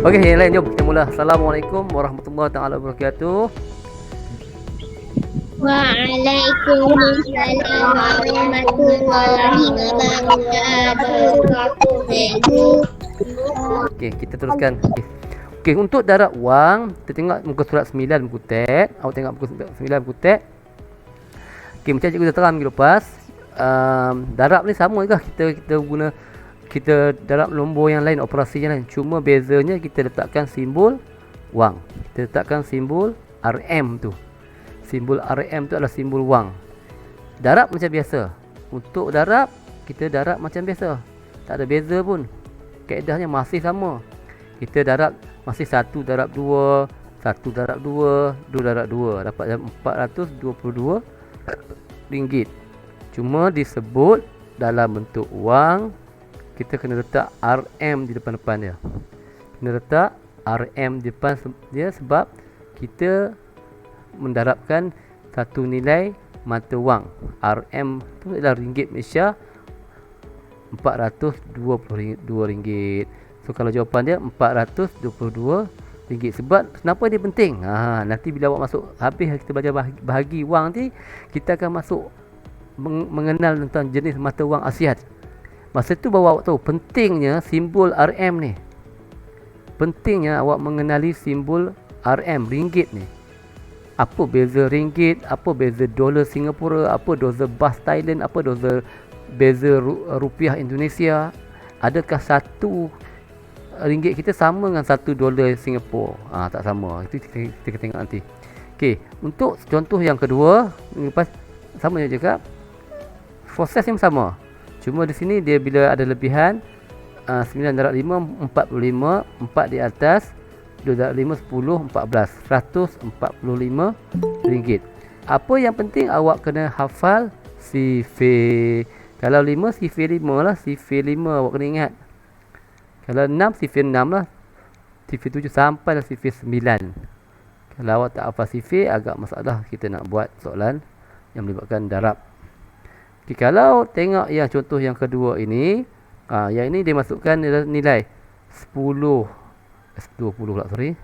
Okey, yang lain jom kita mula. Assalamualaikum warahmatullahi taala wabarakatuh. Waalaikumsalam warahmatullahi wabarakatuh. Cikgu. Okey, kita teruskan. Okey, untuk darab wang, kita tengok muka surat 9 buku teks. Awak tengok muka 9 buku teks. Okey, macam cikgu dah terang minggu lepas, darab ni sama juga kita guna, kita darab nombor yang lain, operasi yang lain. Cuma bezanya kita letakkan simbol wang. Kita letakkan simbol RM tu. Simbol RM tu adalah simbol wang. Darab macam biasa. Untuk darab, kita darab macam biasa. Tak ada beza pun. Kaedahnya masih sama. Kita darab masih 1 darab 2, 1 darab 2, 2 darab 2. Dapat RM422. Cuma disebut dalam bentuk wang, kita kena letak RM di depan-depan dia. Kena letak RM di depan dia sebab kita mendarabkan satu nilai mata wang. RM tu adalah ringgit Malaysia, RM422. So kalau jawapan dia RM422. Sebab kenapa dia penting? Nanti bila awak masuk habis kita belajar bahagi wang nanti, kita akan masuk mengenal tentang jenis mata wang Asiat. Masa tu baru awak tahu pentingnya simbol RM ni. Pentingnya awak mengenali simbol RM, ringgit ni. Apa beza ringgit, apa beza dolar Singapura, apa beza bas Thailand, apa beza rupiah Indonesia. Adakah satu ringgit kita sama dengan satu dolar Singapura? Tak sama. Itu kita tengok nanti. Okey, untuk contoh yang kedua, lepas sama je cakap. Proses yang sama. Cuma di sini dia bila ada lebihan 9 darab 5 45, 4 di atas, 2 darab 5 10, 14, RM145. Apa yang penting awak kena hafal sifir. Kalau 5 sifir 5 lah, sifir 5 awak kena ingat. Kalau 6 sifir 6 lah, sifir 7 sampai sifir 9. Kalau awak tak hafal sifir, agak masalah kita nak buat soalan yang melibatkan darab. Okay, kalau tengok yang contoh yang kedua ini, yang ini dia masukkan nilai 10, 20 pula, sorry,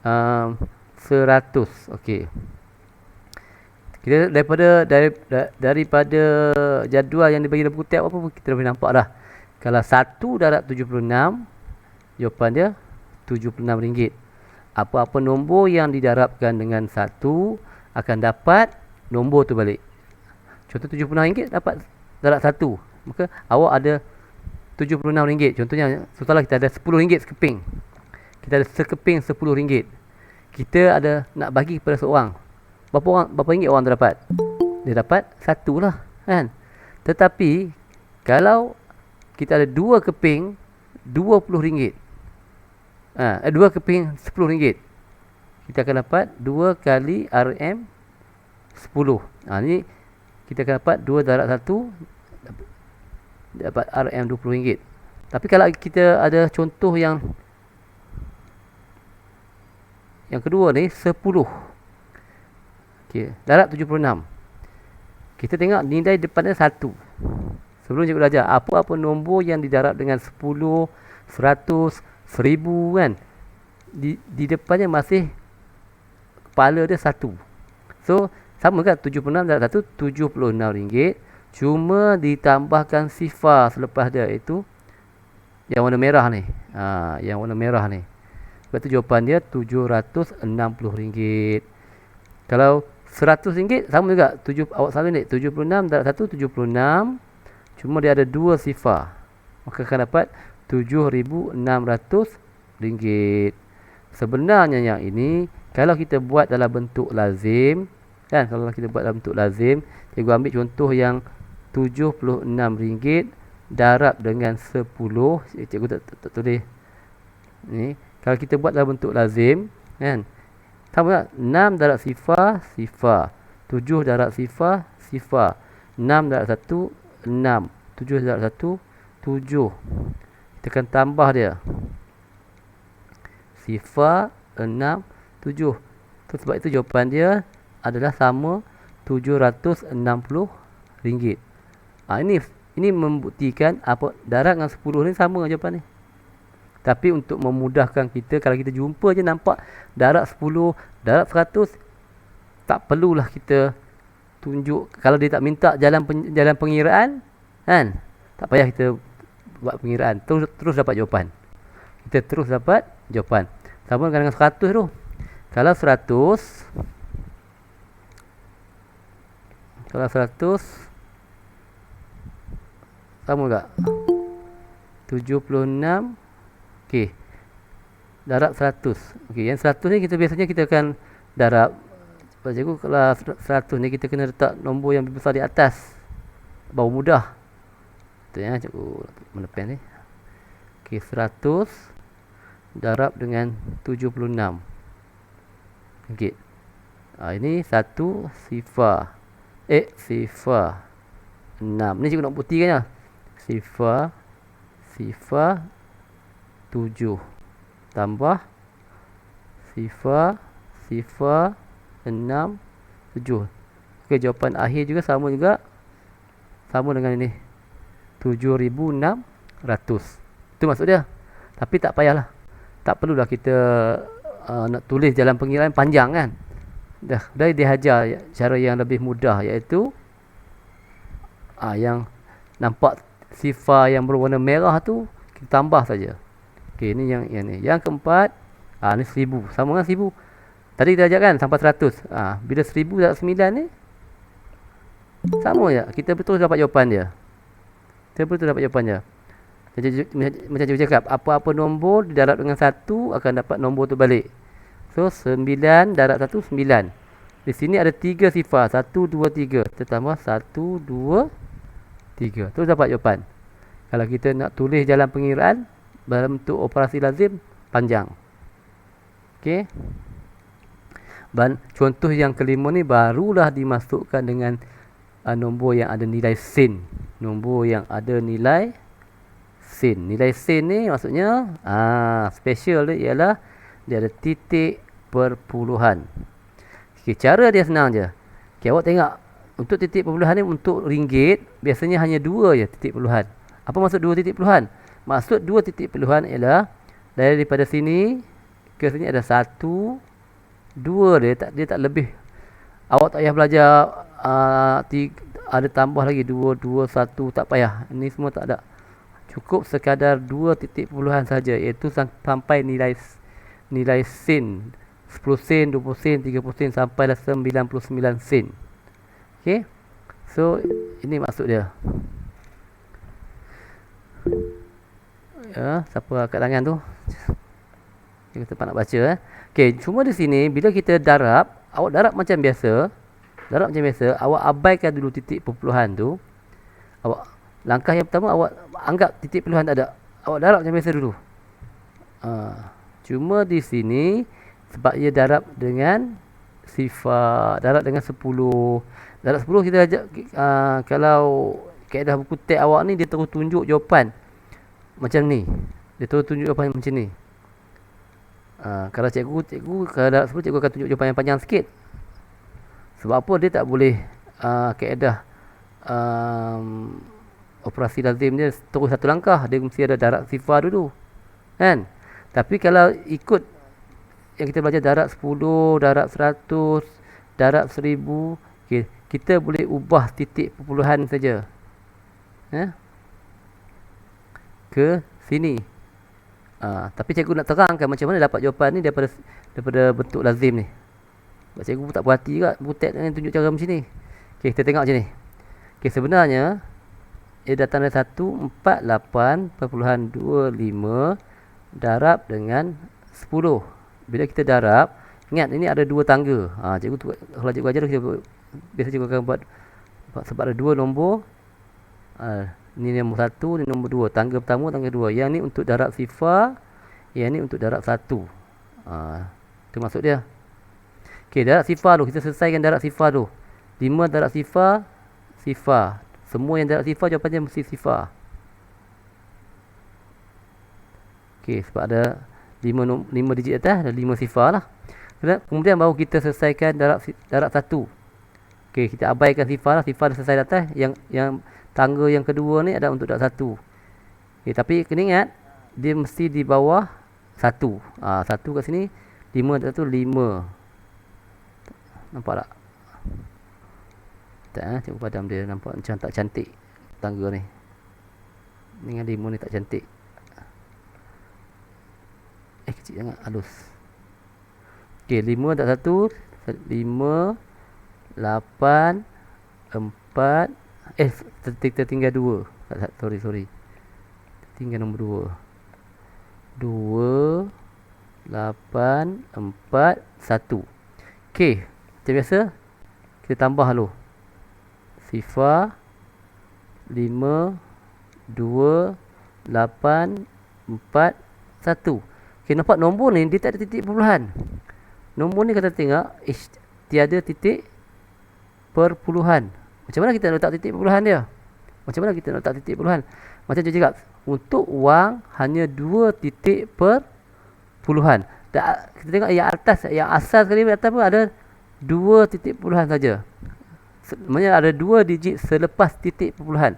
100. Okey, kita daripada jadual yang dibagi dalam buku teks apa pun kita boleh nampak dah. Kalau 1 darab 76, jawapan dia RM76. Apa-apa nombor yang didarabkan dengan 1 akan dapat nombor tu balik. Contoh RM76 dapat darab 1, maka awak ada RM76. Contohnya, setelah kita ada RM10 sekeping. Kita ada sekeping RM10. Kita ada nak bagi kepada seorang. Berapa ringgit orang tu dapat? Dia dapat 1 lah, kan? Tetapi kalau kita ada 2 keping RM20, 2 keping RM10, kita akan dapat 2 kali RM10. Ni kita akan dapat 2 darab 1, dapat RM20. Tapi kalau kita ada contoh yang kedua ni 10. Okey, darab 76. Kita tengok nilai depannya 1. Sebelum cikgu belajar, apa-apa nombor yang didarab dengan 10, 100, 1000 kan, di depannya masih kepala dia 1. So sama kan, 76 darab 1, RM76. Cuma ditambahkan sifar selepas dia, iaitu yang warna merah ni. Yang warna merah ni. Sebab tu jawapan dia RM760. Kalau RM100 sama juga. Awak salah ni, 76 darab 1, 76. Cuma dia ada 2 sifar. Maka akan dapat RM7,600. Sebenarnya yang ini, kalau kita buat dalam bentuk lazim, kan, kalau kita buat dalam bentuk lazim, cikgu ambil contoh yang RM76 darab dengan 10. Cikgu tak tulis ni. Kalau kita buat dalam bentuk lazim, kan, sama tak? 6 darab sifar, sifar. 7 darab sifar, sifar. 6 darab 1, 6. 7 darab 1, 7. Kita akan tambah dia. Sifar, 6, 7. Sebab itu jawapan dia adalah sama RM760. Ini membuktikan apa darab dengan 10 ni sama jawapan ni. Tapi untuk memudahkan kita, kalau kita jumpa je nampak darab 10, darab 100, tak perlulah kita tunjuk. Kalau dia tak minta jalan pengiraan, kan? Tak payah kita buat pengiraan. Terus dapat jawapan. Kita terus dapat jawapan. Sama dengan 100 tu. Kalau 100, sama tak? 76. Okey. Darab 100. Okey, yang 100 ni biasanya kita akan darab. Sebab cikgu kalau 100 ni kita kena letak nombor yang besar di atas. Baru mudah. Betul ya, cikgu menepen ni. Okey, 100 darab dengan 76. Okey. Ini 1 sifar. Sifar 6. Ni cikgu nak buktikan ya. Sifar 7 tambah sifar 6 7. Okey, jawapan akhir juga sama dengan ini. 7,600. Itu maksud dia. Tapi tak payahlah. Tak perlulah kita nak tulis jalan pengiraan panjang kan. Dah dia ajar cara yang lebih mudah, iaitu yang nampak sifar yang berwarna merah tu kita tambah saja. Okey, ini yang ni. Yang keempat, ni 1000. Sama dengan 10. Tadi kita ajar kan sampai 100. Bila 1000 darab 9 ni sama je. Kita betul dapat jawapan dia. Macam cikgu cakap, apa-apa nombor didarab dengan 1 akan dapat nombor tu balik. So 9 darab 1 9. Di sini ada 3 sifar, 1 2 3. Kita tambah 1 2 3. Terus dapat jawapan. Kalau kita nak tulis jalan pengiraan dalam bentuk operasi lazim, panjang. Okey. Dan contoh yang kelima ni barulah dimasukkan dengan nombor yang ada nilai sin. Nombor yang ada nilai sin. Nilai sin ni maksudnya special dia ialah dia ada titik perpuluhan. Okay, cara dia senang je. Okay, awak tengok untuk titik perpuluhan ni untuk ringgit biasanya hanya 2 je titik perpuluhan. Apa maksud 2 titik perpuluhan? Maksud 2 titik perpuluhan ialah daripada sini ke sini ada 1 2 dia tak lebih. Awak tak payah belajar ada tambah lagi 2 2 1, tak payah. Ini semua tak ada. Cukup sekadar 2 titik perpuluhan saja, iaitu sampai nilai sen 10 sen, 20 sen, 30 sen sampailah 99 sen. Okey. So ini maksud dia. Ya, siapa angkat tangan tu? Kita tempat nak baca Okey, cuma di sini bila kita darab, awak darab macam biasa. Awak abaikan dulu titik perpuluhan tu. Langkah yang pertama awak anggap titik perpuluhan tak ada. Awak darab macam biasa dulu. Cuma di sini sebab ia darab dengan sifar, darab dengan 10. Darab 10 kita ajak kalau kaedah buku teks awak ni dia terus tunjuk jawapan macam ni. Dia terus tunjuk jawapan macam ni. Kalau cikgu kalau darab 10 cikgu akan tunjuk jawapan yang panjang sikit. Sebab apa dia tak boleh kaedah operasi lazim dia terus satu langkah, dia mesti ada darab sifar dulu. Kan? Tapi kalau ikut yang kita belajar darab 10, darab 100, darab 1000, okay, kita boleh ubah titik perpuluhan saja. Ke sini. Tapi cikgu nak terangkan macam mana dapat jawapan ni daripada bentuk lazim ni. Sebab cikgu tak puas hati juga buku teks ni tunjuk cara macam ni. Okay, kita tengok macam ni. Okay, sebenarnya ia datang dari 148.25 darab dengan 10. Bila kita darab, ingat ini ada 2 tangga. Kalau cikgu ajar biasa cikgu akan buat sebab ada 2 nombor. Ini nombor 1, ini nombor 2. Tangga pertama, tangga 2. Yang ni untuk darab sifar, yang ni untuk darab 1. Itu maksud dia. Okey, darab sifar tu kita selesaikan darab sifar tu. 5 darab sifar, sifar. Semua yang darab sifar jawapannya mesti sifar. Okey, sebab ada 5 digit atas, ada 5 sifar lah. Kemudian baru kita selesaikan darab 1. Okey, kita abaikan sifar lah. Sifar dah selesai atas. Yang tangga yang kedua ni ada untuk darab 1. Okey, tapi kena ingat dia mesti di bawah 1. 1 kat sini, 5 kat tu 5. Nampak tak? Tak, cikgu padam dia, nampak macam tak cantik tangga ni. Dengan 5 ni tak cantik. Kecil sangat, halus. Okey, 5 tak 1, 5, 8, 4, tertinggal 2. Sorry. Tinggal nombor 2. 2, 8, 4, 1. Okey, macam biasa kita tambah dulu. Sifar 5, 2, 8, 4, 1. Okey, nampak nombor ni dia tak ada titik perpuluhan. Nombor ni kita tengok tiada titik perpuluhan. Macam mana kita nak letak titik perpuluhan dia? Macam dia cakap, untuk wang hanya 2 titik perpuluhan. Kita tengok yang atas, yang asal sekali atas pun ada 2 titik perpuluhan saja. Maksudnya ada 2 digit selepas titik perpuluhan.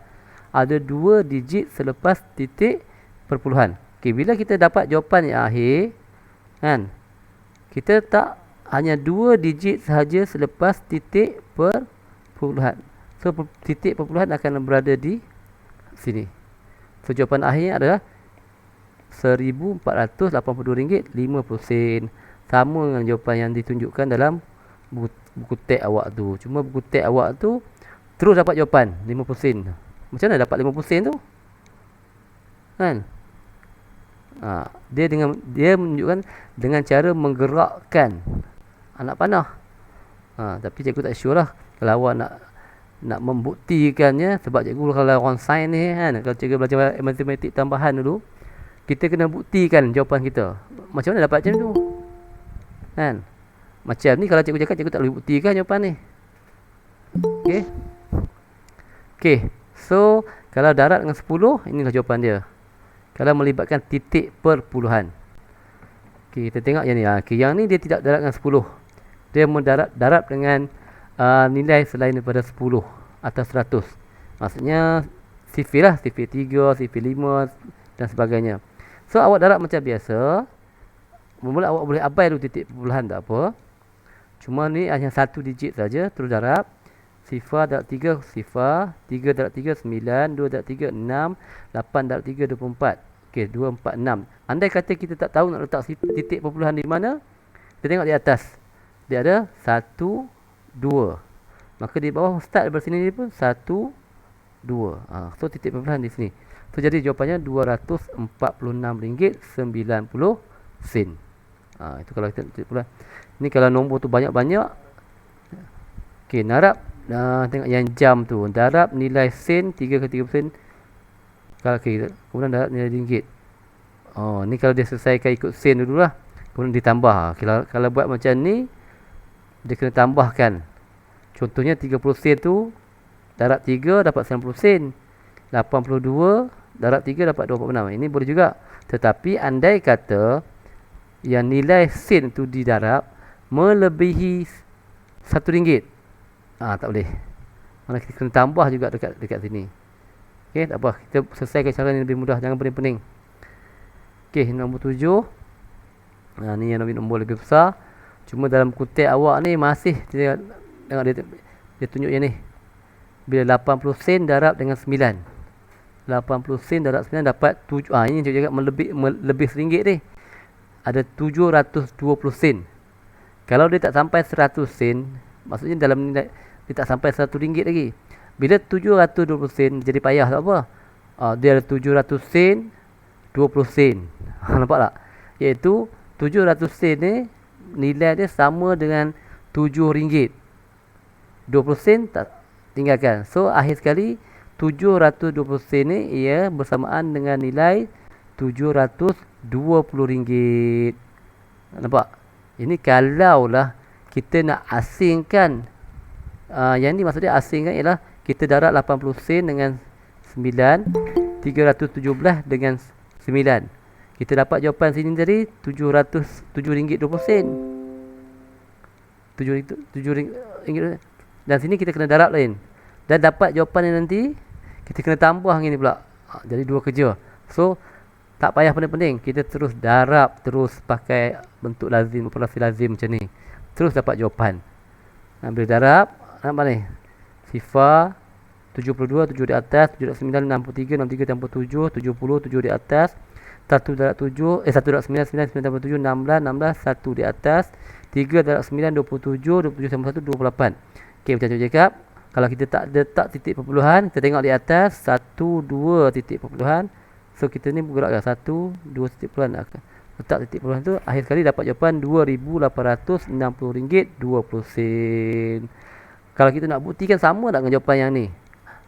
Ada 2 digit selepas titik perpuluhan. Okey, bila kita dapat jawapan yang akhir, kan? Kita tak hanya 2 digit sahaja selepas titik perpuluhan. So titik perpuluhan akan berada di sini. So jawapan akhirnya adalah RM1,482.50. Sama dengan jawapan yang ditunjukkan dalam buku teks awak tu. Cuma buku teks awak tu terus dapat jawapan 50 sen. Macam mana dapat 50 sen tu? Kan? Dia menunjukkan dengan cara menggerakkan anak panah. Tapi cikgu tak sure lah kalau awak nak membuktikannya, sebab cikgu kalau orang sains ni kan, kalau cikgu belajar matematik tambahan dulu, kita kena buktikan jawapan kita. Macam mana dapat macam tu? Kan? Macam ni kalau cikgu cakap, cikgu tak boleh buktikan jawapan ni. Okey. So kalau darab dengan 10, inilah jawapan dia. Kalau melibatkan titik perpuluhan. Okey, kita tengok yang ni. Yang ni dia tidak darab dengan 10. Dia darab dengan nilai selain daripada 10 atau 100. Maksudnya sifir lah, sifir 3, sifir 5 dan sebagainya. So awak darab macam biasa. Mula awak boleh abai dulu titik perpuluhan, tak apa. Cuma ni hanya 1 digit saja, terus darab. Sifar darab 3, sifar. 3 darab 3, 9. 2 darab 3, 6. 8 darab 3, 24. Okey, 2, 4, 6. Andai kata kita tak tahu nak letak titik perpuluhan di mana, kita tengok di atas. Dia ada 1, 2. Maka di bawah start daripada sini pun 1, 2. So titik perpuluhan di sini. So jadi jawapannya RM246.90. Itu kalau kita titik perpuluhan. Ini kalau nombor tu banyak-banyak. Okey, darab. Tengok yang jam tu. Darab nilai sen 3 ke 30 sen. Kemudian darab nilai ringgit. Ni kalau dia selesaikan ikut sen dululah. Kemudian ditambah. Kalau buat macam ni, dia kena tambahkan. Contohnya 30 sen tu, darab 3 dapat 90 sen. 82 darab 3 dapat 246. Ini boleh juga. Tetapi andai kata yang nilai sen tu didarab melebihi RM1, tak boleh. Mana kita kena tambah juga dekat sini. Okey, tak apa. Kita selesaikan cara ni lebih mudah, jangan pening-pening. Okey, nombor 7. Ni yang nombor lebih besar. Cuma dalam kutip awak ni masih tengok dia tunjuk yang ni. Bila 80 sen darab dengan 9. 80 sen darab 9 dapat 7. Ini cikgu cakap lebih RM1 ni. Ada 720 sen. Kalau dia tak sampai 100 sen, maksudnya dalam nilai dia tak sampai RM100 lagi. Bila 720 sen jadi payah, tak apa. Dia ada 700 sen, 20 sen. Nampak tak? Iaitu 700 sen ni nilai dia sama dengan RM7. 20 sen tak tinggalkan. So akhir sekali 720 sen ni ia bersamaan dengan nilai RM720. Nampak? Ini kalaulah kita nak asingkan. Yang ni maksudnya asingkan ialah kita darab 80 sen dengan 9, 317 dengan 9. Kita dapat jawapan sini tadi RM707.20. RM7. Dan sini kita kena darab lain. Dan dapat jawapan ni nanti kita kena tambah ni pula. Jadi dua kerja. So Tak payah pening-pening. Kita terus darab, terus pakai bentuk lazim, operasi lazim macam ni. Terus dapat jawapan. Bila darab, nampak ni. Sifar 72, 7 di atas, 7.9, 63, 63 tambah 7, 70, 7 di atas, 1.7, 1.9, 9, 9 tambah 7, 16, 16, 1 di atas, 3.9, 27, 27 tambah 1, 28. Okey, macam tu cakap. Kalau kita tak letak titik perpuluhan, kita tengok di atas, 1, 2 titik perpuluhan. So, kita ni bergerak ke 1, 2 titik perpuluhan. Letak titik perpuluhan tu, akhir sekali dapat jawapan RM2,860.20. Kalau kita nak buktikan sama tak dengan jawapan yang ni?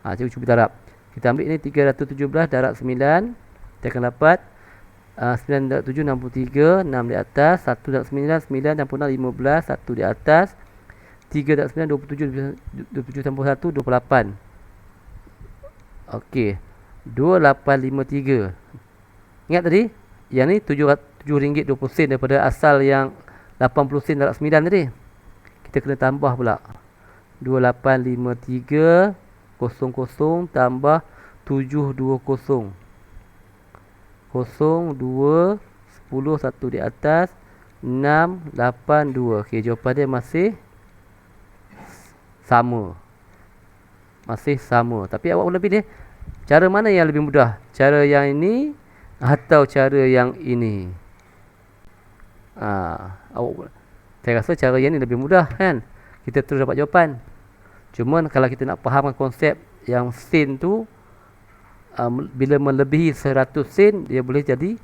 Cikgu cuba darab. Kita ambil ni 317 darab 9. Kita akan dapat 9.7, 63, 6 di atas, 1.9, 9 tambah 6, 15, 1 di atas, 3.9, 27, 27 tambah 1, 28. Okey. 2853. Ingat tadi? Yang ni RM7.20 daripada asal yang 80 sen darab 9 tadi. Kita kena tambah pula. 2853 00 tambah 720. 02 10 1 di atas 682. Okey, jawapan dia masih sama. Masih sama. Tapi awak boleh pilih cara mana yang lebih mudah? Cara yang ini atau cara yang ini? Saya rasa cara yang ini lebih mudah kan? Kita terus dapat jawapan. Cuma kalau kita nak fahamkan konsep yang sen tu, bila melebihi 100 sen, dia boleh jadi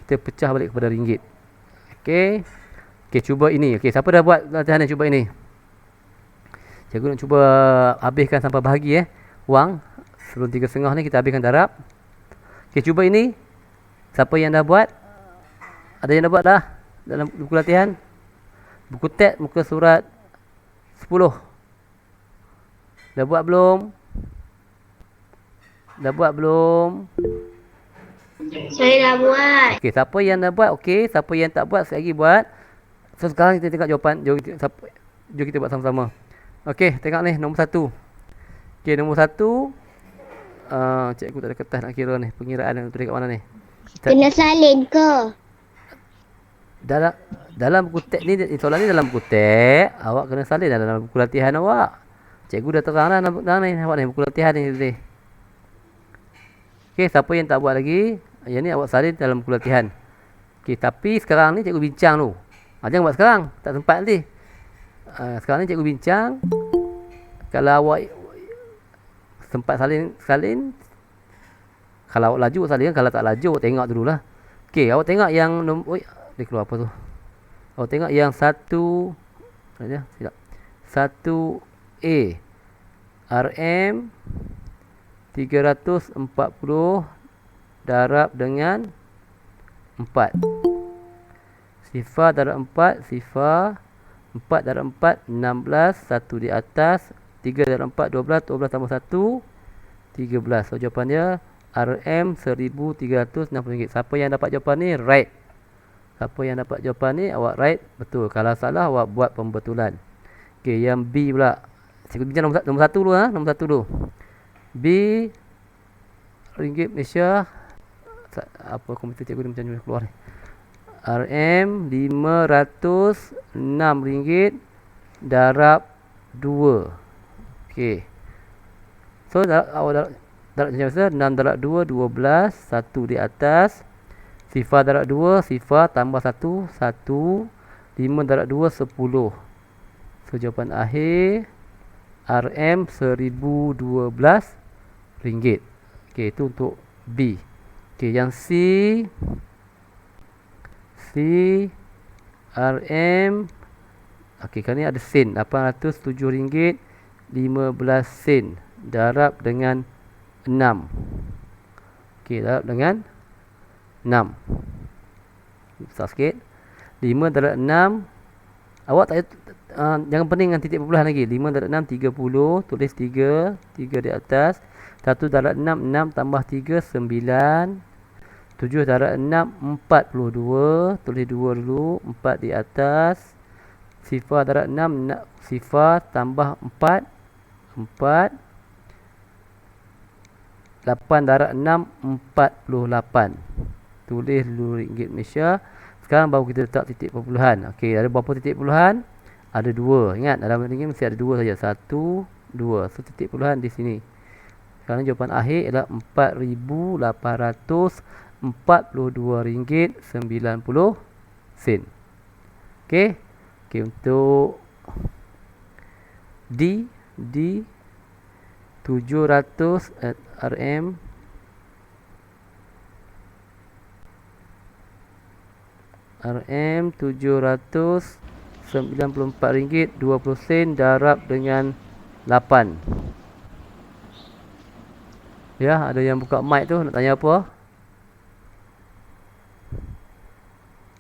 kita pecah balik kepada ringgit. Okey. Okey, cuba ini. Okey, siapa dah buat latihan ni? Cuba ini. Cikgu nak cuba habiskan sampai bahagi wang. Sebelum 3.5 ni kita habiskan darab. Okey, cuba ini. Siapa yang dah buat? Ada yang dah buat dah dalam buku latihan? Buku teks muka surat 10. Dah buat belum? Dah buat belum? Saya dah buat. Okey, siapa yang dah buat? Okey, siapa yang tak buat sekali lagi buat. So sekarang kita tengok jawapan. Jom kita buat sama-sama. Okey, tengok ni nombor 1. Okey, nombor 1. Cikgu tak ada kertas nak kira ni. Pengiraan yang tulis kat mana ni? Kena salin ke? Dalam buku teks ni, soalan ni dalam buku teks. Awak kena salin dalam buku latihan awak. Cikgu dah terang dah ni. Awak ni buku latihan ni. Okey, siapa yang tak buat lagi? Yang ni awak salin dalam buku latihan. Okey, tapi sekarang ni cikgu bincang dulu. Jangan buat sekarang. Tak sempat nanti. Sekarang ni cikgu bincang. Kalau awak sempat salin. Kalau awak laju, salin. Kalau tak laju, awak tengok dululah. Okey, awak tengok yang dia keluar apa tu? Awak tengok yang 1. Silap. 1A. RM 340 darab dengan 4. Sifar darab 4. Sifar 4 darab 4 16. 1 di atas, 3 darab 4 12. 12 tambah 1 13. So jawapannya RM 1360 ringgit. Siapa yang dapat jawapan ni? Right. Siapa yang dapat jawapan ni? Awak right. Betul. Kalau salah, awak buat pembetulan. Okey, yang B pula. Cikgu bincang nombor 1 dulu. Nombor 1 dulu. B ringgit Malaysia. Apa komputer cikgu ni macam ni keluar ni. RM 506 ringgit darab 2. Okey. So awak darab macam biasa. 6 darab 2 12. 1 di atas. Sifar darab 2. Sifar tambah 1 1. 5 darab 2 10. So jawapan akhir RM 1012 ringgit. Okey, itu untuk B. Okey, yang C RM. Okey, kali ni ada sen. 807 ringgit 15 sen darab dengan 6. Okey, darab dengan 6. Besar sikit. 5 darab 6. Awak tak jangan pening dengan titik perpuluhan lagi. 5 darab 6 30. Tulis 3. 3 di atas. 1 darab 6 6 tambah 3 9. 7 darab 6 42. Tulis 2 dulu. 4 di atas. Sifar darab 6 sifar tambah 4 4. 8 darab 6 48. tulis dulu ringgit Malaysia. Sekarang baru kita letak titik perpuluhan. Okey, ada berapa titik perpuluhan? Ada 2. Ingat dalam ringgit mesti ada 2 saja. 1, 2. So titik perpuluhan di sini. Sekarang jawapan akhir ialah RM4,842.90. Okey. Okey, untuk D 700 RM RM794.20 darab dengan 8. Ya, ada yang buka mic tu nak tanya apa?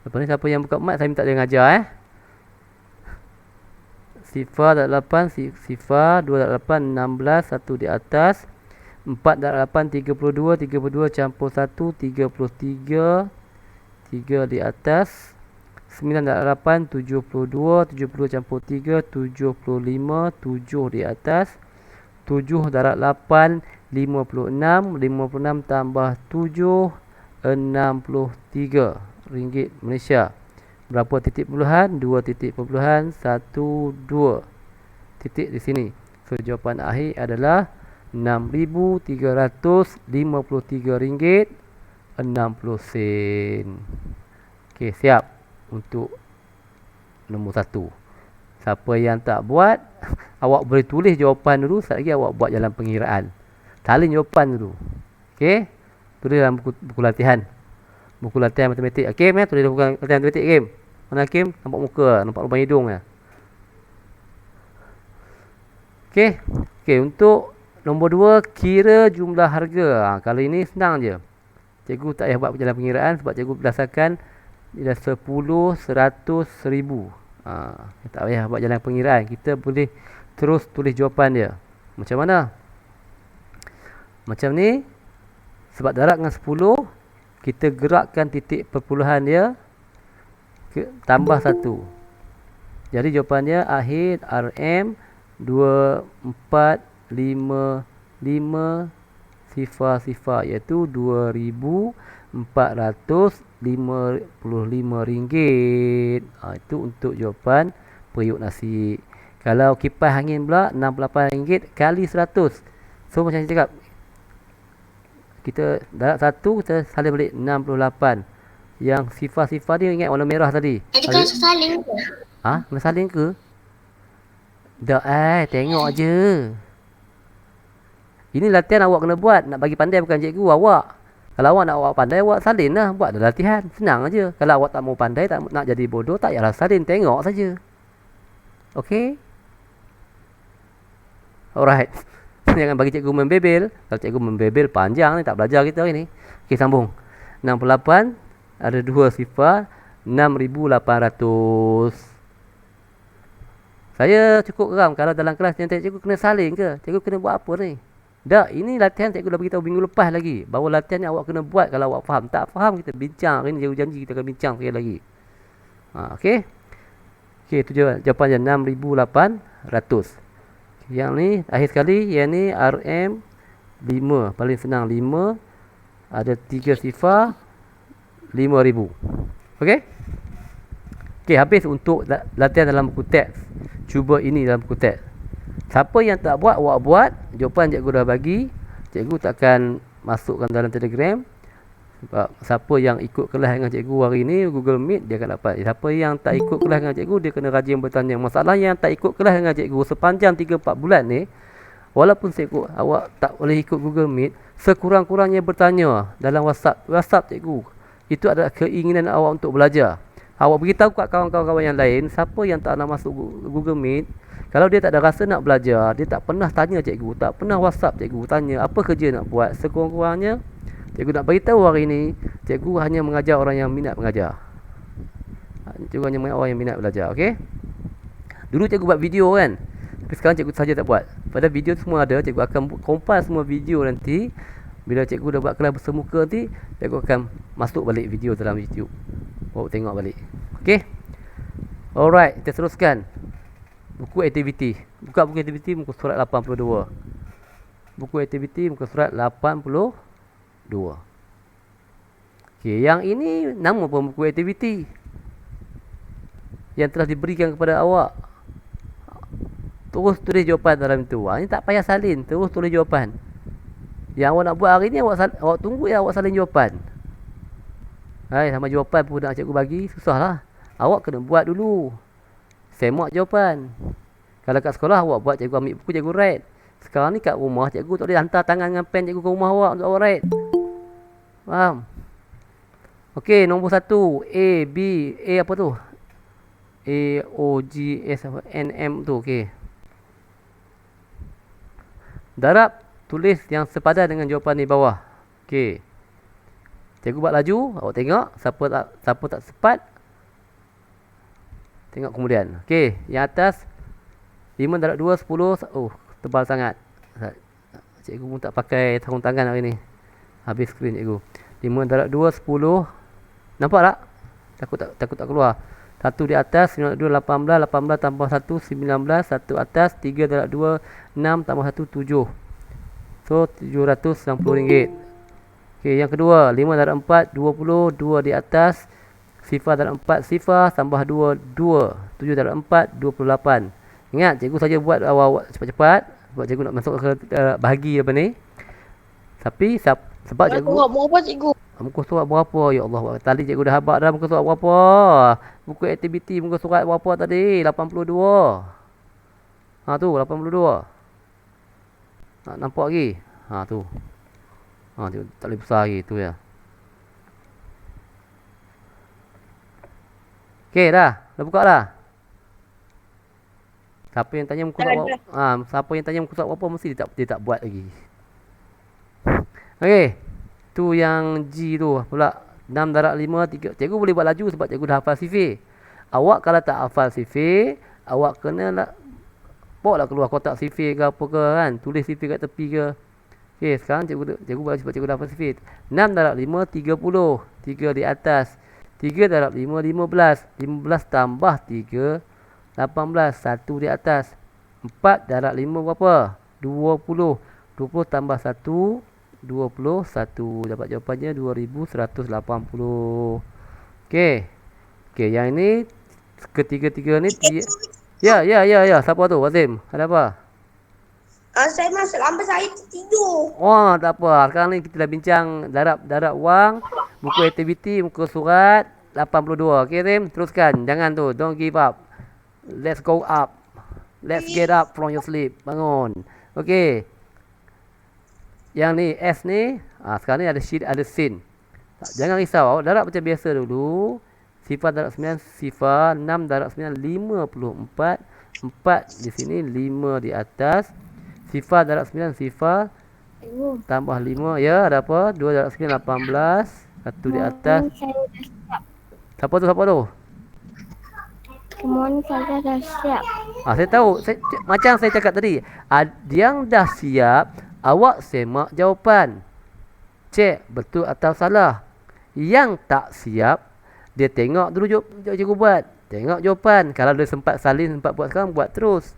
Lepas ni siapa yang buka mic saya minta dia ngajar Sifar darab 8, sifar 2 darab 8, 16, 1 di atas. 4 darab 8, 32, 32 campur 1, 33, 3 di atas. 9 darab 8, 72, 70 campur 3, 75, 7 di atas. 7 darab 8, 56, 56 tambah 7, 63 ringgit Malaysia. Berapa titik perpuluhan? 2 titik perpuluhan 1, 2 titik di sini. So jawapan akhir adalah RM6,353.60. Okey, siap untuk nombor 1. Siapa yang tak buat, awak boleh tulis jawapan dulu, sekali lagi awak buat jalan pengiraan. Salin jawapan dulu. Okey? Tulis dalam buku latihan. Buku latihan matematik. Okey, tulis dalam buku latihan matematik, Kim. Mana Kim? Nampak muka, nampak lubang hidung ya. Okey. Okey, untuk nombor 2, kira jumlah harga. Kalau ini senang je. Cikgu tak payah buat jalan pengiraan sebab cikgu berdasarkan dia 10, 100, 1000. Tak payah buat jalan pengiraan. Kita boleh terus tulis jawapan dia. Macam mana? Macam ni. Sebab darab dengan 10, kita gerakkan titik perpuluhan dia tambah 1. Jadi jawapannya akhir RM2455 sifar iaitu RM2455. Itu untuk jawapan periuk nasi. Kalau kipas angin pula RM68 kali 100. So macam saya cakap, kita darab 1, kita salin balik 68. Yang sifar-sifar dia ingat warna merah tadi. Nanti kau salin ke? Kena salin ke? Tak tengok je. Ini latihan awak kena buat. Nak bagi pandai bukan cikgu, awak. Kalau awak nak awak pandai, awak salin lah. Buat dah latihan. Senang aja. Kalau awak tak mau pandai, tak nak jadi bodoh, tak payahlah salin. Tengok saja. Okey? Alright. Jangan bagi cikgu membebel. Kalau cikgu membebel panjang ni, tak belajar kita hari ni. Okey, sambung. 68. Ada 2 sifar. 6,800. Saya cukup geram kalau dalam kelas yang cikgu kena salin ke? Cikgu kena buat apa ni? Tak, ini latihan cikgu dah beritahu minggu lepas lagi. Bahawa latihan ni awak kena buat kalau awak faham. Tak faham, kita bincang. Hari ni cikgu janji kita akan bincang sekali lagi. Okey? Okey, itu jawapannya 6,800. Yang ni, akhir sekali, yang ni RM5. Paling senang 5. Ada 3 sifar. 5,000. Okey? Okey, habis untuk latihan dalam buku teks. Cuba ini dalam buku teks. Siapa yang tak buat, awak buat. Jawapan cikgu dah bagi. Cikgu takkan masukkan dalam Telegram. Sebab siapa yang ikut kelas dengan cikgu hari ni, Google Meet, dia akan dapat. Siapa yang tak ikut kelas dengan cikgu, dia kena rajin bertanya. Masalah yang tak ikut kelas dengan cikgu sepanjang 3-4 bulan ni, walaupun cikgu, awak tak boleh ikut Google Meet, sekurang-kurangnya bertanya dalam WhatsApp cikgu. Itu adalah keinginan awak untuk belajar. Awak beritahu kat kawan-kawan yang lain, siapa yang tak nak masuk Google Meet, kalau dia tak ada rasa nak belajar, dia tak pernah tanya cikgu, tak pernah WhatsApp cikgu, tanya apa kerja nak buat, sekurang-kurangnya cikgu nak beritahu hari ni, cikgu hanya mengajar orang yang minat mengajar. Cikgu hanya mengajar orang yang minat belajar, okey? Dulu cikgu buat video kan, tapi sekarang cikgu saja tak buat. Pada video tu semua ada, cikgu akan compile semua video nanti. Bila cikgu dah buat kelas bersemuka nanti, cikgu akan masuk balik video dalam YouTube. Tengok balik. Okey? Alright, kita teruskan. Buku aktiviti. Buka buku aktiviti muka surat 82. Buku aktiviti muka surat 82. Okey, yang ini nama pun buku aktiviti yang telah diberikan kepada awak. Terus tulis jawapan dalam tu. Ini tak payah salin, terus tulis jawapan. Yang awak nak buat hari ni, awak tunggu ya awak salin jawapan. Hai, sama jawapan pun nak cikgu bagi, susahlah. Awak kena buat dulu. Semak jawapan. Kalau kat sekolah awak buat, cikgu ambil buku, cikgu write. Sekarang ni kat rumah, cikgu tak boleh hantar tangan dengan pen cikgu ke rumah awak untuk awak write. Faham? Okey, nombor 1. A, B, A apa tu? A, O, G, S, N, M tu. Okey. Darab, tulis yang sepadan dengan jawapan di bawah. Okey. Cikgu buat laju, awak tengok siapa tak sepat. Tengok kemudian. Okey, yang atas 5 darab 2 10. Oh, tebal sangat. Cikgu pun tak pakai sarung tangan hari ni. Habis skrin cikgu. 5 darab 2 10. Nampak tak? Takut tak keluar. 1 di atas 9 darab 2 18. 18 tambah 1 19. 1 atas 3 darab 2 6 tambah 1 7. So RM790. Okey, yang kedua 5 darab 4 20. 2 di atas. Sifar darab 4 sifar tambah 2 2. 7 darab 4 28. Ingat, cikgu saja buat awak cepat-cepat sebab cikgu nak masuk ke bahagi apa ni. Tapi sebab cikgu berapa cikgu? muka surat berapa? Ya Allah, tadi cikgu dah habaq dah muka surat berapa. Buku aktiviti muka surat berapa tadi? 82. Ha tu 82. Nampak lagi? Ha tu. Ha tu tak boleh besar lagi tu ya. Okey dah. Dah buka dah. Siapa yang tanya muka surat berapa? Siapa yang tanya muka surat berapa mesti dia tak buat lagi. Okey. Tu yang G tu pula 6 darab 5 3. Cikgu boleh buat laju sebab cikgu dah hafal sifir. Awak kalau tak hafal sifir, awak kena bawa lah keluar kotak sifir ke apa ke kan. Tulis sifir kat tepi ke. Okey, sekarang cikgu buat sebab cikgu dah hafal sifir. 6 darab 5 30. 3 di atas. 3 darab 5 15. 15 tambah 3 18. 1 di atas. 4 darab 5 berapa? 20. 20 tambah 1 21. Dapat jawapannya 2180. Okey. Okey, yang ini ketiga-tiga ni Ya. Siapa tu? Wazim. Ada apa? Saya masuk lambat, saya tertidur. Oh, tak apa. Sekarang ni kita dah bincang darab wang, buku aktiviti, muka surat 82. Okey, Rim, teruskan. Jangan tu. Don't give up. Let's go up. Let's get up from your sleep. Bangun. Okey. Yang ni S ni, sekarang ni ada sheet, ada sin. Jangan risau, darab macam biasa dulu. Sifar darab 9 sifar, 6 darab 9 54. 4 di sini, 5 di atas. Sifar darab 9 sifar tambah 5. Ya, ada apa? 2 darab 9 18. 1 di atas. Siapa tu? Kemudian saya dah siap. Saya tahu. Macam saya cakap tadi, yang dah siap, awak semak jawapan. Cek betul atau salah. Yang tak siap, dia tengok dulu cikgu buat. Tengok jawapan. Kalau dia sempat salin, sempat buat sekarang, buat terus.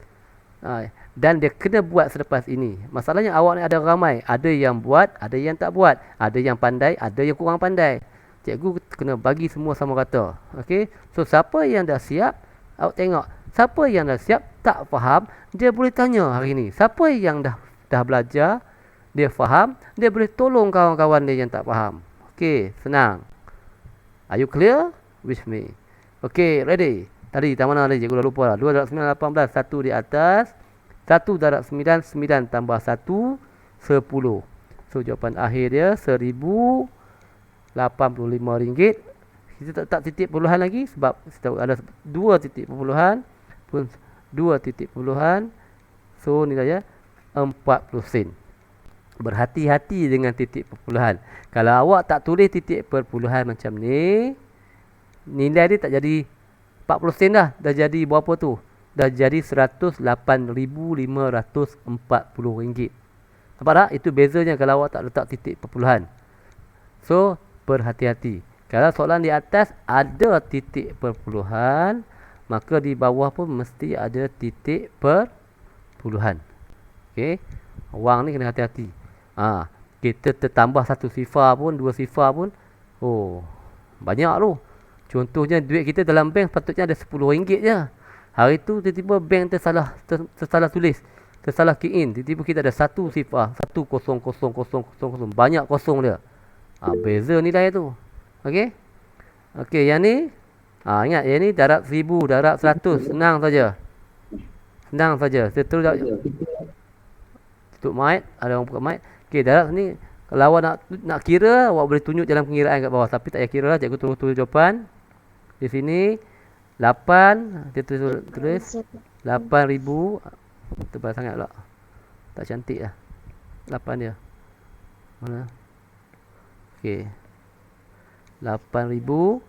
Dan dia kena buat selepas ini. Masalahnya awak ni ada ramai. Ada yang buat, ada yang tak buat. Ada yang pandai, ada yang kurang pandai. Cikgu kena bagi semua sama rata. Okey. So siapa yang dah siap, awak tengok. Siapa yang dah siap tak faham, dia boleh tanya hari ni. Siapa yang dah belajar, dia faham, dia boleh tolong kawan-kawan dia yang tak faham. Okey, senang. Are you clear with me? Okey, ready. Tadi tak mana tadi cikgu dah lupa lah. 2 darab 9 18, 1 di atas. 1 darab 9 9 tambah 1 10. So jawapan akhir dia RM1085. Kita tak titik puluhan lagi sebab ada 2 titik puluhan pun 2 titik puluhan. So nilainya 40 sen. Berhati-hati dengan titik perpuluhan. Kalau awak tak tulis titik perpuluhan macam ni, nilai dia tak jadi 40 sen dah. Dah jadi berapa tu? Dah jadi RM108,540. Nampak tak? Itu bezanya kalau awak tak letak titik perpuluhan. So, berhati-hati. Kalau soalan di atas ada titik perpuluhan, maka di bawah pun mesti ada titik perpuluhan. Okey. Wang ni kena hati-hati. Kita tertambah 1 sifar pun, 2 sifar pun, Oh, banyak tu. Contohnya duit kita dalam bank sepatutnya ada RM10 je. Hari tu tiba-tiba bank tersalah tulis. Tersalah key in. Tiba-tiba kita ada satu sifar. 1000000. Banyak kosong dia. Beza nilai tu. Okey. Okey, yang ni. Ingat yang ni darab 1000, darab 100. Senang saja. Senang saja. Saya terus tutup mic. Ada orang buka mic. Okey, darab ni. Kalau awak nak kira, awak boleh tunjuk dalam pengiraan kat bawah. Tapi tak payah kira lah. Cikgu tulis jawapan. Di sini 8, dia tulis 8,000. Tebal sangat pula. Tak cantik lah 8 dia. Mana? Okey, 8,000.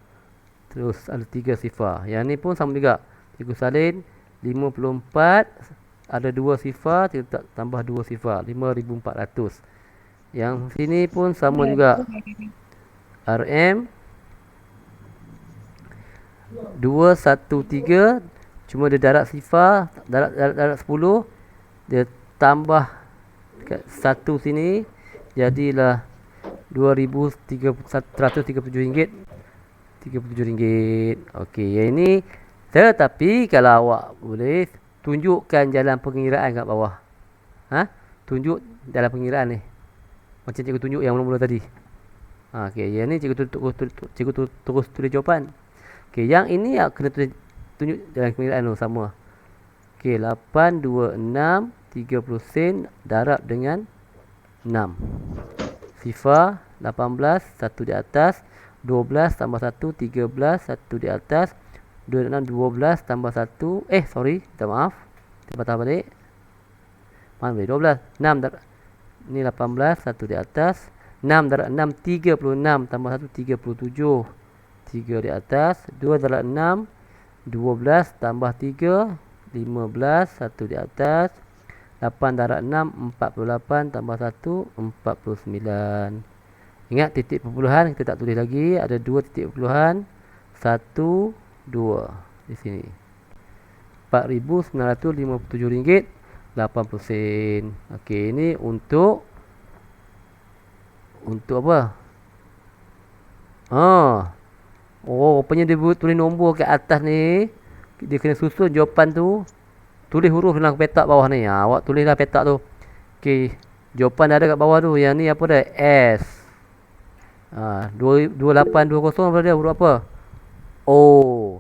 Terus ada 3 sifar. Yang ni pun sama juga. Cikgu salin 54. Ada 2 sifar, kita tambah 2 sifar, 5,400. Yang sini pun sama juga. RM 213. Cuma dia darab sifar, darab 10. Dia tambah dekat 1 sini. Jadilah RM2,137. RM37. Okey, yang ini. Tetapi kalau awak boleh tunjukkan jalan pengiraan kat bawah. Tunjuk jalan pengiraan ni. Macam cikgu tunjuk yang mula-mula tadi. Okey, yang ni cikgu terus tulis jawapan. Okey, yang ini kena tunjuk jalan pengiraan tu sama. Okey, 826 30 sen darab dengan 6. Sifar 18, 1 di atas. 12 tambah 1, 13, 1 di atas. 26, 12 tambah 1. Minta maaf. Kita patah balik. Mana boleh 12? 6 darab. Ni 18, 1 di atas. 6 darab 6, 36 tambah 1, 37. 3 di atas. 2 darab 6, 12 tambah 3, 15. 1 di atas. 8 darab 6, 48 tambah 1, 49. Ingat titik perpuluhan kita tak tulis lagi. Ada 2 titik perpuluhan. 1, 2 di sini. RM4,957.80. Okey, ini untuk apa? Rupanya dia tulis nombor kat atas ni. Dia kena susun jawapan tu. Tulis huruf dalam petak bawah ni. Awak tulislah petak tu. Okey, jawapan dah ada kat bawah tu. Yang ni apa dah? S. 2820 apa dia? Huruf apa? O.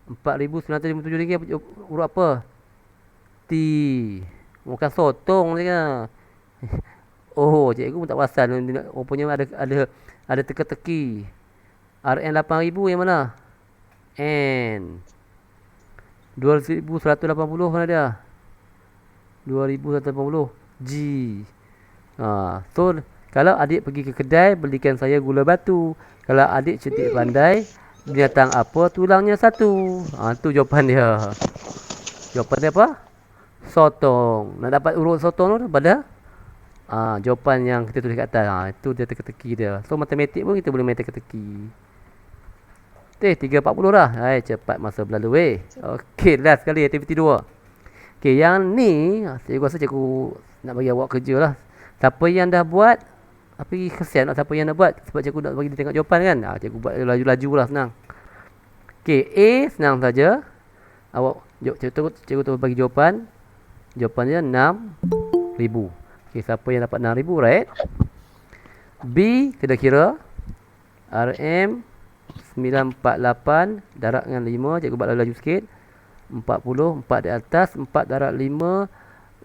RM4,957 huruf apa? T. Bukan sotong ni kan. Cikgu pun tak perasan. Rupanya ada teka-teki. RM 8,000 yang mana? N. 2,180 mana dia? 2,180. G. So kalau adik pergi ke kedai, belikan saya gula batu. Kalau adik cerdik pandai, binatang apa tulangnya satu? Tu jawapan dia. Jawapan dia apa? Sotong. Nak dapat urut sotong tu pada jawapan yang kita tulis kat atas. Itu dia teka-teki dia. So matematik pun kita boleh main teka-teki. 3.40 dah. Cepat masa berlalu Okey, last sekali aktiviti 2. Okey, yang ni saya rasa cikgu nak bagi awak kerja lah. Siapa yang dah buat, tapi kesian nak siapa yang nak buat. Sebab cikgu nak bagi dia tengok jawapan kan. Cikgu buat laju-laju lah, senang. Okey, A senang saja. Cikgu tu bagi jawapan. Jawapan dia 6,000. Okey, siapa yang dapat 6,000, right? B kena kira. RM 948 darab dengan 5. Cikgu buat laju sikit. 40, 4 di atas. 4 darab 5,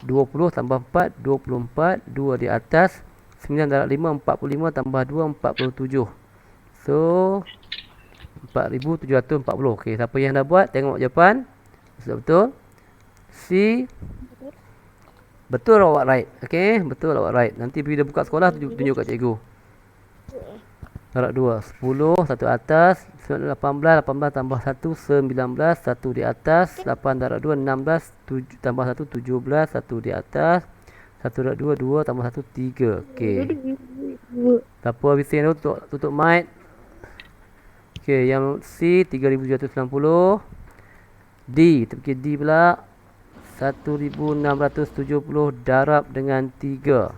20 tambah 4, 24. 2 di atas. 9 darab 5, 45 tambah 2, 47. So 4,740. Okey, siapa yang dah buat, tengok jawapan. Betul? C. Betul awak right. Okey, betul awak right. Nanti bila buka sekolah tunjuk kat cikgu. Darab 2, 10, 1 atas. 18, 18 tambah 1, 19. 1 di atas. 8 darab 2, 16. 7 tambah 1, 17. 1 di atas. 1 darab 2, 2 tambah 1, 3. Okey. Siapa habisin tu, tutup mic. Okey, yang C 3,790. D, kita pergi D pula. 1,670 darab dengan 3.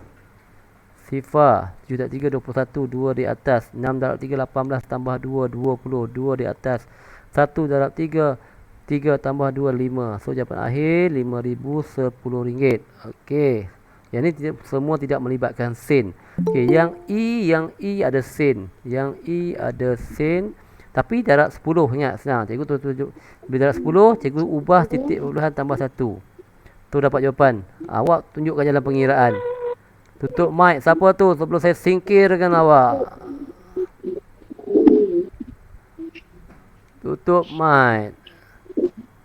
Sifar 7 darab 3 21, 2 di atas. 6 darab 3 18 tambah 2 20, 2 di atas. 1 darab 3 3 tambah 2 5. So jawapan akhir RM5,010. Okey. Yang ni semua tidak melibatkan sen. Okey, yang E ada sen. Yang E ada sen tapi darab 10. Ingat senang. Cikgu tunjuk bila darab 10, cikgu ubah titik perpuluhan tambah 1. Tu dapat jawapan. Awak tunjukkan jalan pengiraan. Tutup mic. Siapa tu sebelum saya singkirkan awak? Tutup mic.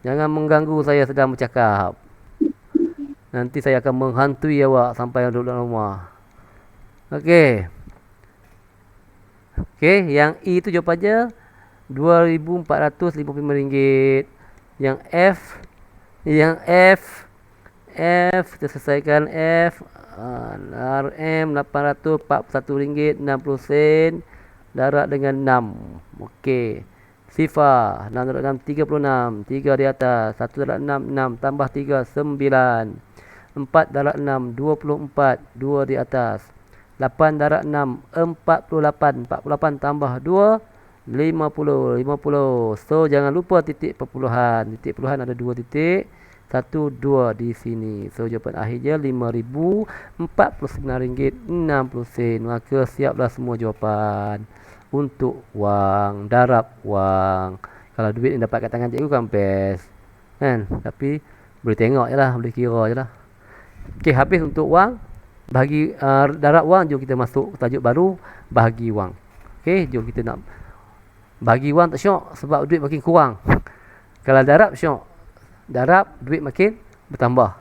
Jangan mengganggu saya sedang bercakap. Nanti saya akan menghantui awak sampai duduk dalam rumah. Okey. Okey, yang E tu jawapannya RM2,455. Yang F kita selesaikan F. RM RM841.60 darab dengan 6. Okey. Sifar 6 darab 6 36. 3 di atas. 1 darab 6 6 tambah 3 9. 4 darab 6 24. 2 di atas. 8 darab 6 48. 48 tambah 2 50. 50. So jangan lupa titik perpuluhan. Titik perpuluhan ada 2 titik. 1 2 di sini. So jawapan akhirnya RM5,049.60. Maka siaplah semua jawapan untuk wang, darab wang. Kalau duit ni dapat kat tangan cikgu kan best. Kan? Tapi boleh tengok je lah, boleh kira je lah. Okey, habis untuk wang. Bagi darab wang, jom kita masuk tajuk baru, bahagi wang. Okey, jom kita nak bagi wang tak syok sebab duit makin kurang. Kalau darab syok. Darab duit makin bertambah.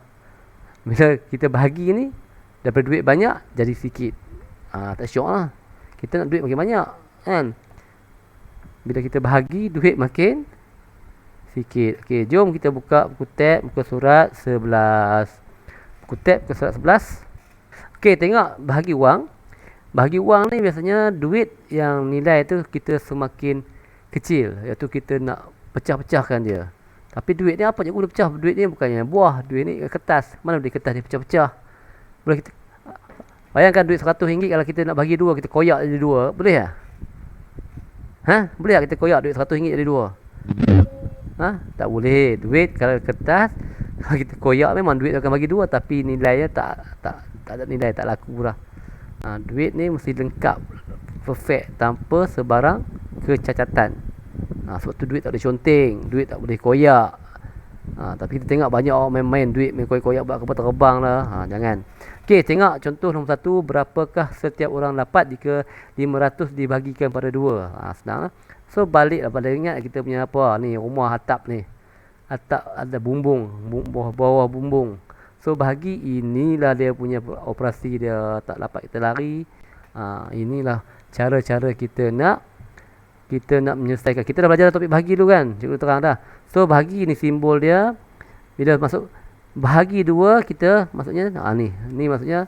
Bila kita bahagi ni, daripada duit banyak jadi sikit. Tak syok lah. Kita nak duit makin banyak kan. Bila kita bahagi, duit makin sikit. Okey, jom kita buka buku tab, buka surat 11. Buku tab, buka surat 11. Okey, tengok bahagi wang. Bahagi wang ni biasanya duit yang nilai tu kita semakin kecil, iaitu kita nak pecah-pecahkan dia. Tapi duit ni apa cikgu boleh pecah? Duit ni bukannya buah, duit ni kertas. Mana boleh kertas dia pecah-pecah? Boleh kita bayangkan duit RM100 kalau kita nak bagi dua, kita koyak jadi dua, boleh tak? Boleh tak kita koyak duit RM100 jadi dua? Tak boleh. Duit kalau kertas, kalau kita koyak memang duit akan bagi dua, tapi nilainya tak ada nilai, tak laku lah. Duit ni mesti lengkap, perfect, tanpa sebarang kecacatan. Sebab tu duit tak boleh conteng, duit tak boleh koyak. Tapi kita tengok banyak orang main-main duit, main koyak-koyak buat kapal terbang lah. Jangan. Okey, tengok contoh nombor 1. Berapakah setiap orang dapat jika 500 dibagikan pada 2? Senang lah. So balik lah pada ingat kita punya apa ni, rumah atap ni. Atap ada bumbung, bawah bumbung. So bahagi, inilah dia punya operasi dia, tak dapat kita lari. Inilah cara-cara kita nak menyelesaikan. Kita dah belajar topik bahagi dulu kan, cikgu terang dah. So bahagi ni simbol dia, bila masuk bahagi 2, kita maksudnya ni maksudnya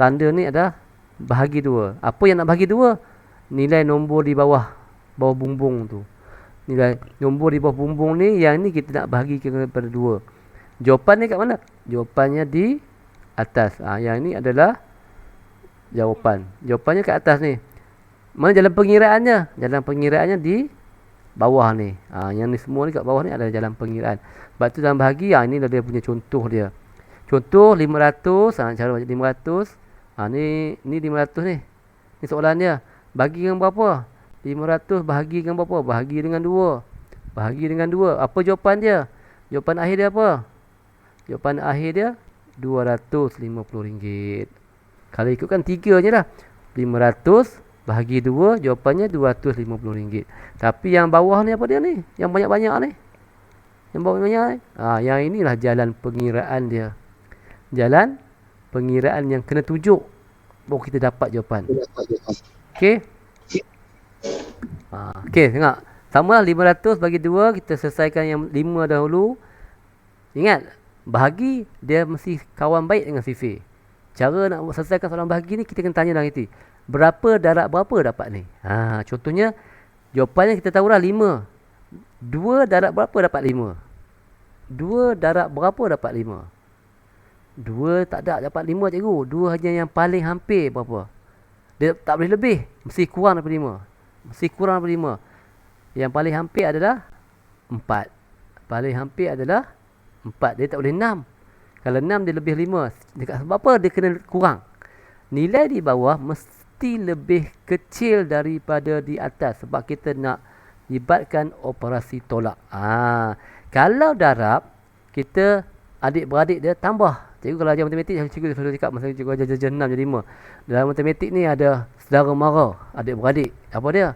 tanda ni ada bahagi 2. Apa yang nak bahagi 2? Nilai nombor di bawah bumbung tu. Nilai nombor di bawah bumbung ni, yang ni kita nak bahagi kepada 2. Jawapan ni kat mana? Jawapannya di atas. Yang ni adalah jawapan. Jawapannya kat atas ni. Mana jalan pengiraannya? Jalan pengiraannya di bawah ni. Yang ni semua ni kat bawah ni adalah jalan pengiraan. Sebab tu dalam bahagi, inilah dia punya contoh dia. Contoh 500, cara baca 500. Ni 500 ni. Ni soalan dia. Bagi dengan berapa? 500 bahagi dengan berapa? Bahagi dengan 2. Bahagi dengan 2. Apa jawapan dia? Jawapan akhir dia apa? Jawapan akhir dia RM250. Kalau ikutkan 3 je lah. 500 bahagi 2, jawapannya RM250. Tapi yang bawah ni apa dia ni? Yang banyak-banyak ni. Yang banyak-banyak ni. Yang inilah jalan pengiraan dia. Jalan pengiraan yang kena tunjuk, baru kita dapat jawapan. Okey. Okey, tengok. Sama lah 500 bagi 2, kita selesaikan yang 5 dahulu. Ingat, bahagi dia mesti kawan baik dengan sifir. Cara nak selesaikan soalan bahagi ni, kita kena tanya dalam hati. Berapa darab berapa dapat ni? Contohnya, jawapannya kita tahu lah 5. 2 darab berapa dapat 5? 2 darab berapa dapat 5? 2 tak ada dapat 5 cikgu. 2 hanya yang paling hampir berapa? Dia tak boleh lebih. Mesti kurang daripada 5. Mesti kurang daripada 5. Yang paling hampir adalah 4. Paling hampir adalah 4. Dia tak boleh 6. Kalau 6 dia lebih 5. Dekat sebab apa? Dia kena kurang. Nilai di bawah mesti lebih kecil daripada di atas. Sebab kita nak libatkan operasi tolak. Kalau darab, kita adik-beradik dia tambah. Cikgu kalau ajar matematik, cikgu selalu cakap masa cikgu ajar 6 jadi 5. Dalam matematik ni ada saudara mara, adik-beradik. Apa dia?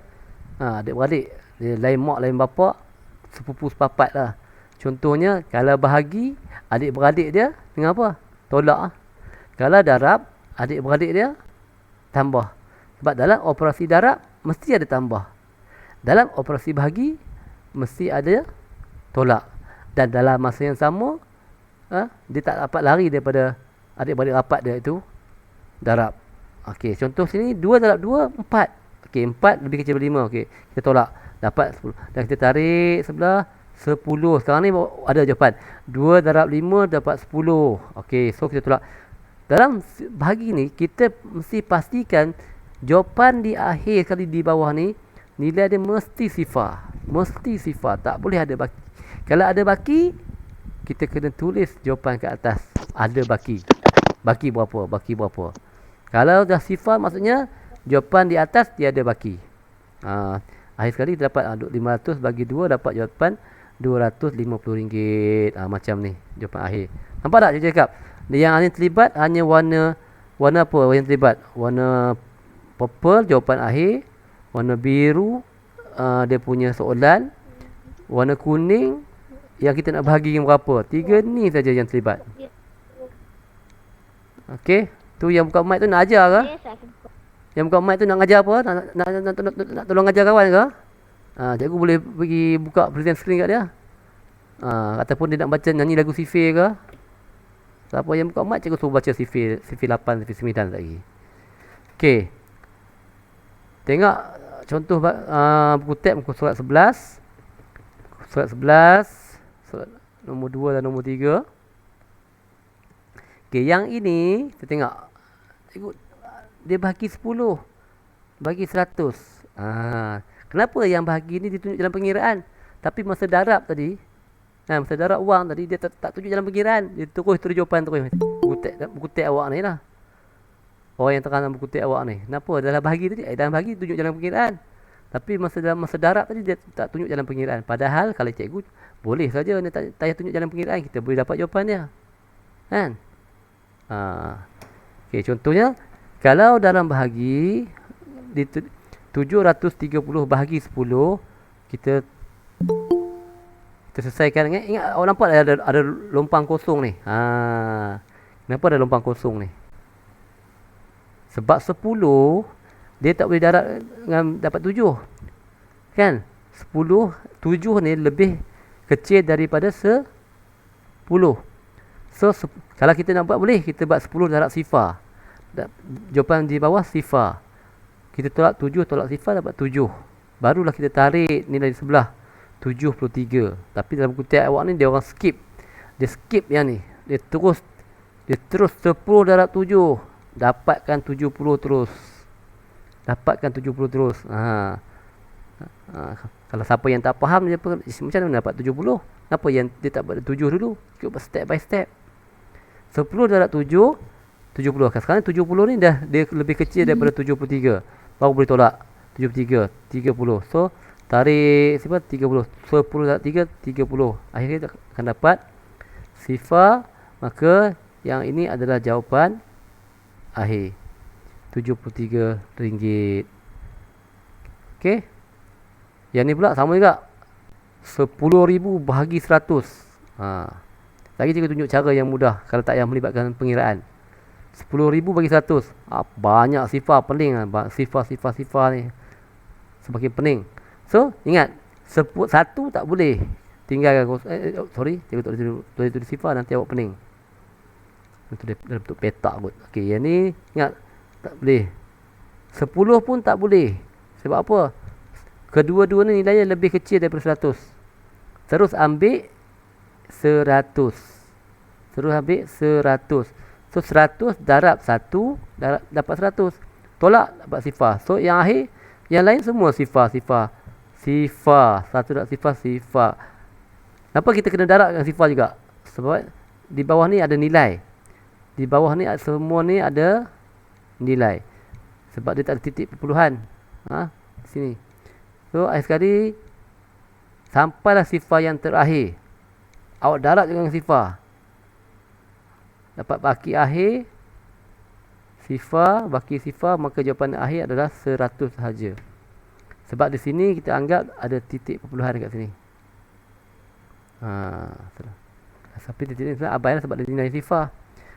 Adik-beradik. Dia lain mak, lain bapak, sepupu sepapat lah. Contohnya, kalau bahagi, adik-beradik dia dengan apa? Tolak. Kalau darab, adik-beradik dia tambah. Sebab dalam operasi darab, mesti ada tambah. Dalam operasi bahagi, mesti ada tolak. Dan dalam masa yang sama, dia tak dapat lari daripada adik-beradik rapat dia itu darab. Okey, contoh sini 2 darab 2, 4. Okey, 4 lebih kecil daripada 5. Okey, kita tolak. Dapat 10. Dan kita tarik sebelah 10. Sekarang ni ada jawapan. 2 darab 5 dapat 10. Okey, so kita tolak. Dalam bahagi ni, kita mesti pastikan jawapan di akhir sekali di bawah ni, nilai dia mesti sifar. Mesti sifar. Tak boleh ada baki. Kalau ada baki, kita kena tulis jawapan kat atas. Ada baki. Baki berapa? Baki berapa? Kalau dah sifar, maksudnya jawapan di atas dia ada baki. Akhir sekali kita dapat 500 bagi 2 dapat jawapan RM250. Macam ni jawapan akhir. Nampak tak saya cakap? Yang hanya terlibat hanya warna apa yang terlibat? Warna purple jawapan akhir, warna biru dia punya soalan, warna kuning yang kita nak bahagi yang berapa. 3 ni saja yang terlibat. Okey, tu yang buka mic tu nak ajar ke? Yang buka mic tu nak ajar apa? Nak tolong ajar kawan ke? Cikgu boleh pergi buka present screen kat dia. Ataupun dia nak baca nyanyi lagu Sifir ke? Siapa yang buka mic, cikgu suruh baca Sifir 8, Sifir 9 lagi. Okey. Tengok contoh buku tab muka surat 11. Surat 11. Surat nombor 2 dan nombor 3. Okey, yang ini kita tengok. Cikgu dia bahagi 10. Bagi 100. Kenapa yang bahagi ni ditunjuk dalam pengiraan? Tapi masa darab tadi, masa darab wang tadi dia tak tunjuk dalam pengiraan. Dia terus jawapan terus. Buku tab awak ni lah. Orang yang terang buku tab awak ni. Kenapa? Dalam bahagi tadi, dalam bahagi tunjuk dalam pengiraan. Tapi dalam masa darab tadi dia tak tunjuk dalam pengiraan. Padahal kalau cikgu boleh saja dia tak payah tunjuk dalam pengiraan, kita boleh dapat jawapan dia. Kan? Okey, contohnya kalau dalam bahagi 730 bahagi 10, kita selesaikan. Ingat awak nampak ada lompang kosong ni. Kenapa ada lompang kosong ni? Sebab 10 dia tak boleh dapat 7. Kan? 7 ni lebih kecil daripada 10. So kalau kita nak buat, boleh kita buat 10 darab sifar. Jawapan di bawah sifar. Kita tolak 7 tolak sifar dapat 7. Barulah kita tarik nilai di sebelah 73. Tapi dalam buku tab awak ni dia orang skip. Dia skip yang ni. Dia terus 10 darab 7 dapatkan 70 terus. Dapatkan 70 terus. Kalau siapa yang tak faham dia macam mana dapat 70? Kenapa yang dia tak buat 7 dulu? Kita buat step by step. 10 darab 7 70. Sekarang 70 ni dia lebih kecil daripada 73. Baru boleh tolak 73, 30. So tarik 30. 10 darab 3 30. Akhirnya kita akan dapat sifar. Maka yang ini adalah jawapan akhir. RM73. Okey. Yang ni pula sama juga. 10,000 bahagi 100. Lagi cikgu tunjuk cara yang mudah kalau tak yang melibatkan pengiraan. 10,000 bagi 100. Banyak sifar, pening lah. Sifar ni semakin pening. So ingat, satu tak boleh tinggalkan. Cikgu tak boleh tulis sifar, nanti awak pening. Itu dalam bentuk petak kot. Okey, yang ni ingat tak boleh. 10 pun tak boleh. Sebab apa? Kedua-dua ni nilainya lebih kecil daripada 100. Terus ambil 100. Terus ambil 100. So 100 darab 1 dapat 100. Tolak dapat sifar. So yang akhir, yang lain semua sifar. Satu dapat sifar. Kenapa kita kena darabkan sifar juga? Sebab di bawah ni ada nilai. Di bawah ni semua ni ada nilai. Sebab dia tak ada titik perpuluhan. Di sini. So akhir sekali sampailah sifar yang terakhir. Awak darab dengan sifar. Dapat baki akhir baki sifar, maka jawapan akhir adalah 100 sahaja. Sebab di sini kita anggap ada titik perpuluhan dekat sini. Tapi titik ni abailah sebab dia nilai sifar.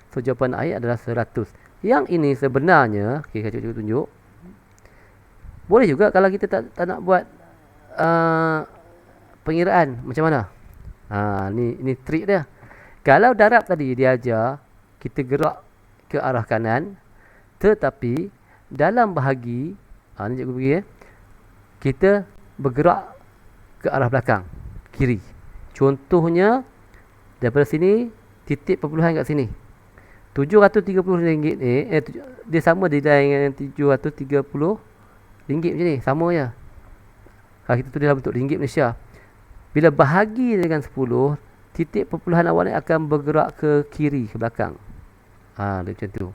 So jawapan akhir adalah 100. Yang ini sebenarnya, saya cuba tunjuk. Boleh juga kalau kita tak nak buat pengiraan, macam mana? Ni trik dia. Kalau darab tadi dia ajar kita gerak ke arah kanan, tetapi dalam bahagi ni cikgu bagi kita bergerak ke arah belakang, kiri. Contohnya daripada sini titik perpuluhan kat sini. RM730 ni dia sama dengan RM730 macam ni, sama je. Kalau kita tulis dalam bentuk ringgit Malaysia, bila bahagi dengan 10, titik perpuluhan awal ni akan bergerak ke kiri, ke belakang. Dia macam tu.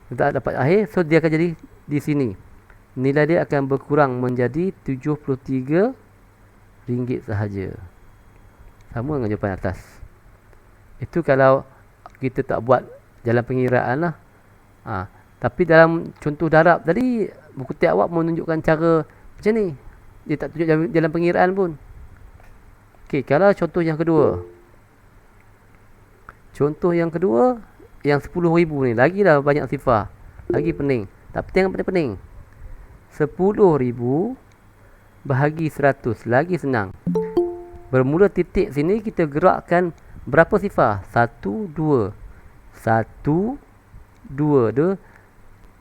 Kita dapat akhir, so dia akan jadi di sini. Nilai dia akan berkurang menjadi RM73 sahaja. Sama dengan jawapan atas. Itu kalau kita tak buat jalan pengiraan lah. Tapi dalam contoh darab tadi, buku teks awak menunjukkan cara macam ni. Dia tak tunjuk jalan pengiraan pun. Okey, kalau contoh yang kedua. Contoh yang kedua, yang 10,000 ni. Lagilah banyak sifar. Lagi pening. Tak penting apa pening. 10,000 bahagi 100. Lagi senang. Bermula titik sini kita gerakkan berapa sifar? 1, 2. 1, 2.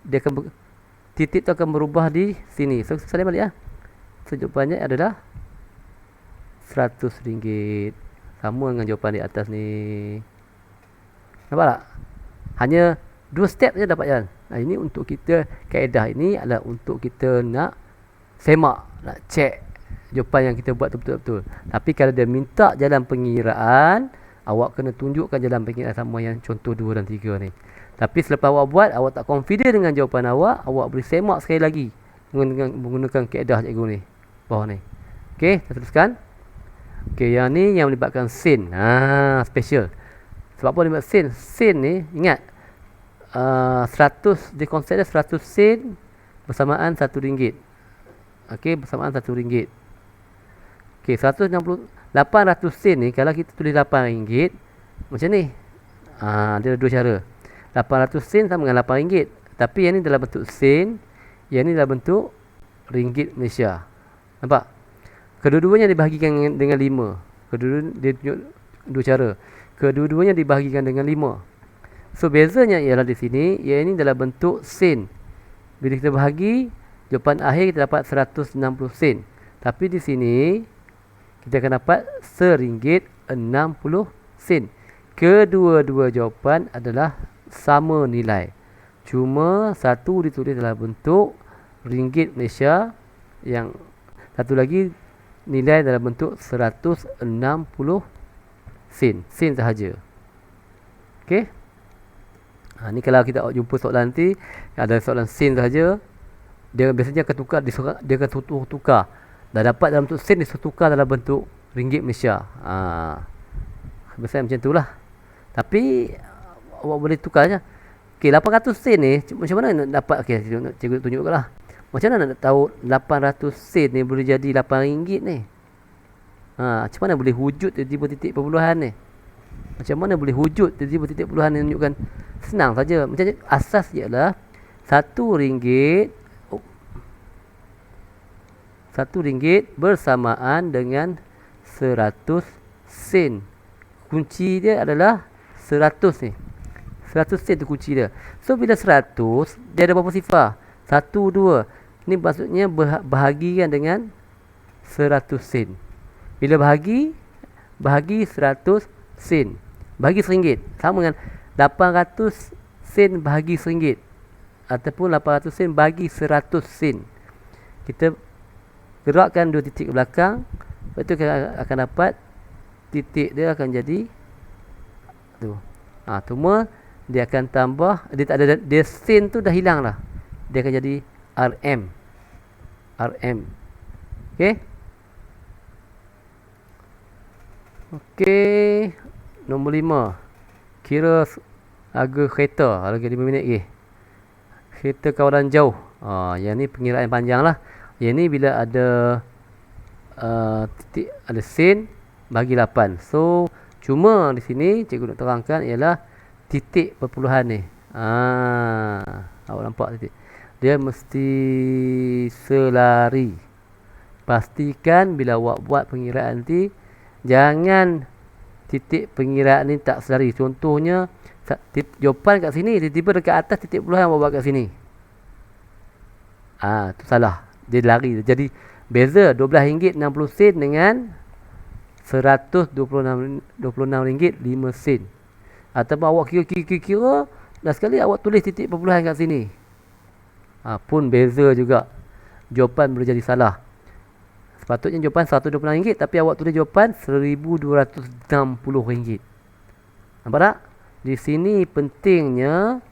Dia akan titik tu akan berubah di sini. So, salin balik . So, jawapannya adalah RM100. Sama dengan jawapan di atas ni. Nampak tak? Hanya 2 step je dapat jalan. Ini untuk kita, kaedah ini adalah untuk kita nak semak, nak cek jawapan yang kita buat tu betul-betul. Tapi kalau dia minta jalan pengiraan, awak kena tunjukkan jalan pengiraan sama yang contoh 2 dan 3 ni. Tapi selepas awak buat, awak tak confident dengan jawapan awak boleh semak sekali lagi menggunakan kaedah cikgu ni, bawah ni. Okey, kita teruskan. Okey, yang ni yang melibatkan sen. Special. Sebab apa melibatkan sen? Sen ni, ingat, 100, dia konsep dia 100 sen bersamaan RM1. Okey, bersamaan RM1. Okey, 800 sen ni, kalau kita tulis RM8, macam ni. Dia ada 2 cara. 800 sen sama dengan RM8. Tapi yang ni dalam bentuk sen, yang ni dalam bentuk ringgit Malaysia. Nampak? Kedua-duanya dibahagikan dengan 5. Kedua-duanya dia tunjuk 2 cara. Kedua-duanya dibahagikan dengan 5. So bezanya ialah di sini, yang ini dalam bentuk sen. Bila kita bahagi, jawapan akhir kita dapat 160 sen. Tapi di sini kita akan dapat RM1.60. Kedua-dua jawapan adalah sama nilai. Cuma satu ditulis dalam bentuk ringgit Malaysia, yang satu lagi nilai dalam bentuk 160 sen. Sen sahaja. Okey. Ni kalau kita jumpa soalan nanti, ada soalan sen sahaja, dia biasanya akan tukar, dia akan tukar. Dah dapat dalam bentuk sen, dia tukar dalam bentuk ringgit Malaysia. Biasanya macam itulah. Tapi awak boleh tukar je. Okey, 800 sen ni macam mana nak dapat? Okey, cikgu tunjukkanlah. Macam mana nak tahu 800 sen ni boleh jadi RM8 ni? Macam mana boleh wujud tiba-tiba titik perpuluhan ni? Macam mana boleh wujud tiba-tiba titik perpuluhan ni menunjukkan? Senang saja. Macam asas ialah RM1 bersamaan dengan 100 sen. Kunci dia adalah 100 ni. 100 sen tu kunci dia. So bila 100, dia ada berapa sifar? 1, 2. Ini maksudnya bahagikan dengan 100 sen. Bila bahagi 100 sen. Bagi RM1. Sama dengan 800 sen bahagi RM1. Ataupun 800 sen bagi 100 sen. Kita gerakkan 2 titik ke belakang. Lepas tu kita akan dapat titik dia akan jadi tu. Cuma dia akan tambah, dia tak ada, dia sen tu dah hilang lah. Dia akan jadi RM. Okey. Okey. Nombor 5. Kira harga kereta. Lagi 5 minit lagi. Kereta kawalan jauh. Yang ni pengiraan panjang lah. Yang ni bila ada titik, ada sen bagi 8. So cuma di sini cikgu nak terangkan ialah titik perpuluhan ni. Awak nampak titik. Dia mesti selari. Pastikan bila awak buat pengiraan nanti, jangan titik pengiraan ni tak selari. Contohnya jawapan kat sini, tiba-tiba dekat atas titik perpuluhan awak buat kat sini. Tu salah. Dia lari. Jadi beza RM12.60 dengan RM126.5. Ataupun awak kira dah sekali awak tulis titik perpuluhan kat sini. Pun beza juga. Jawapan boleh jadi salah. Sepatutnya jawapan RM126 tapi awak tulis jawapan RM1,260. Nampak tak? Di sini pentingnya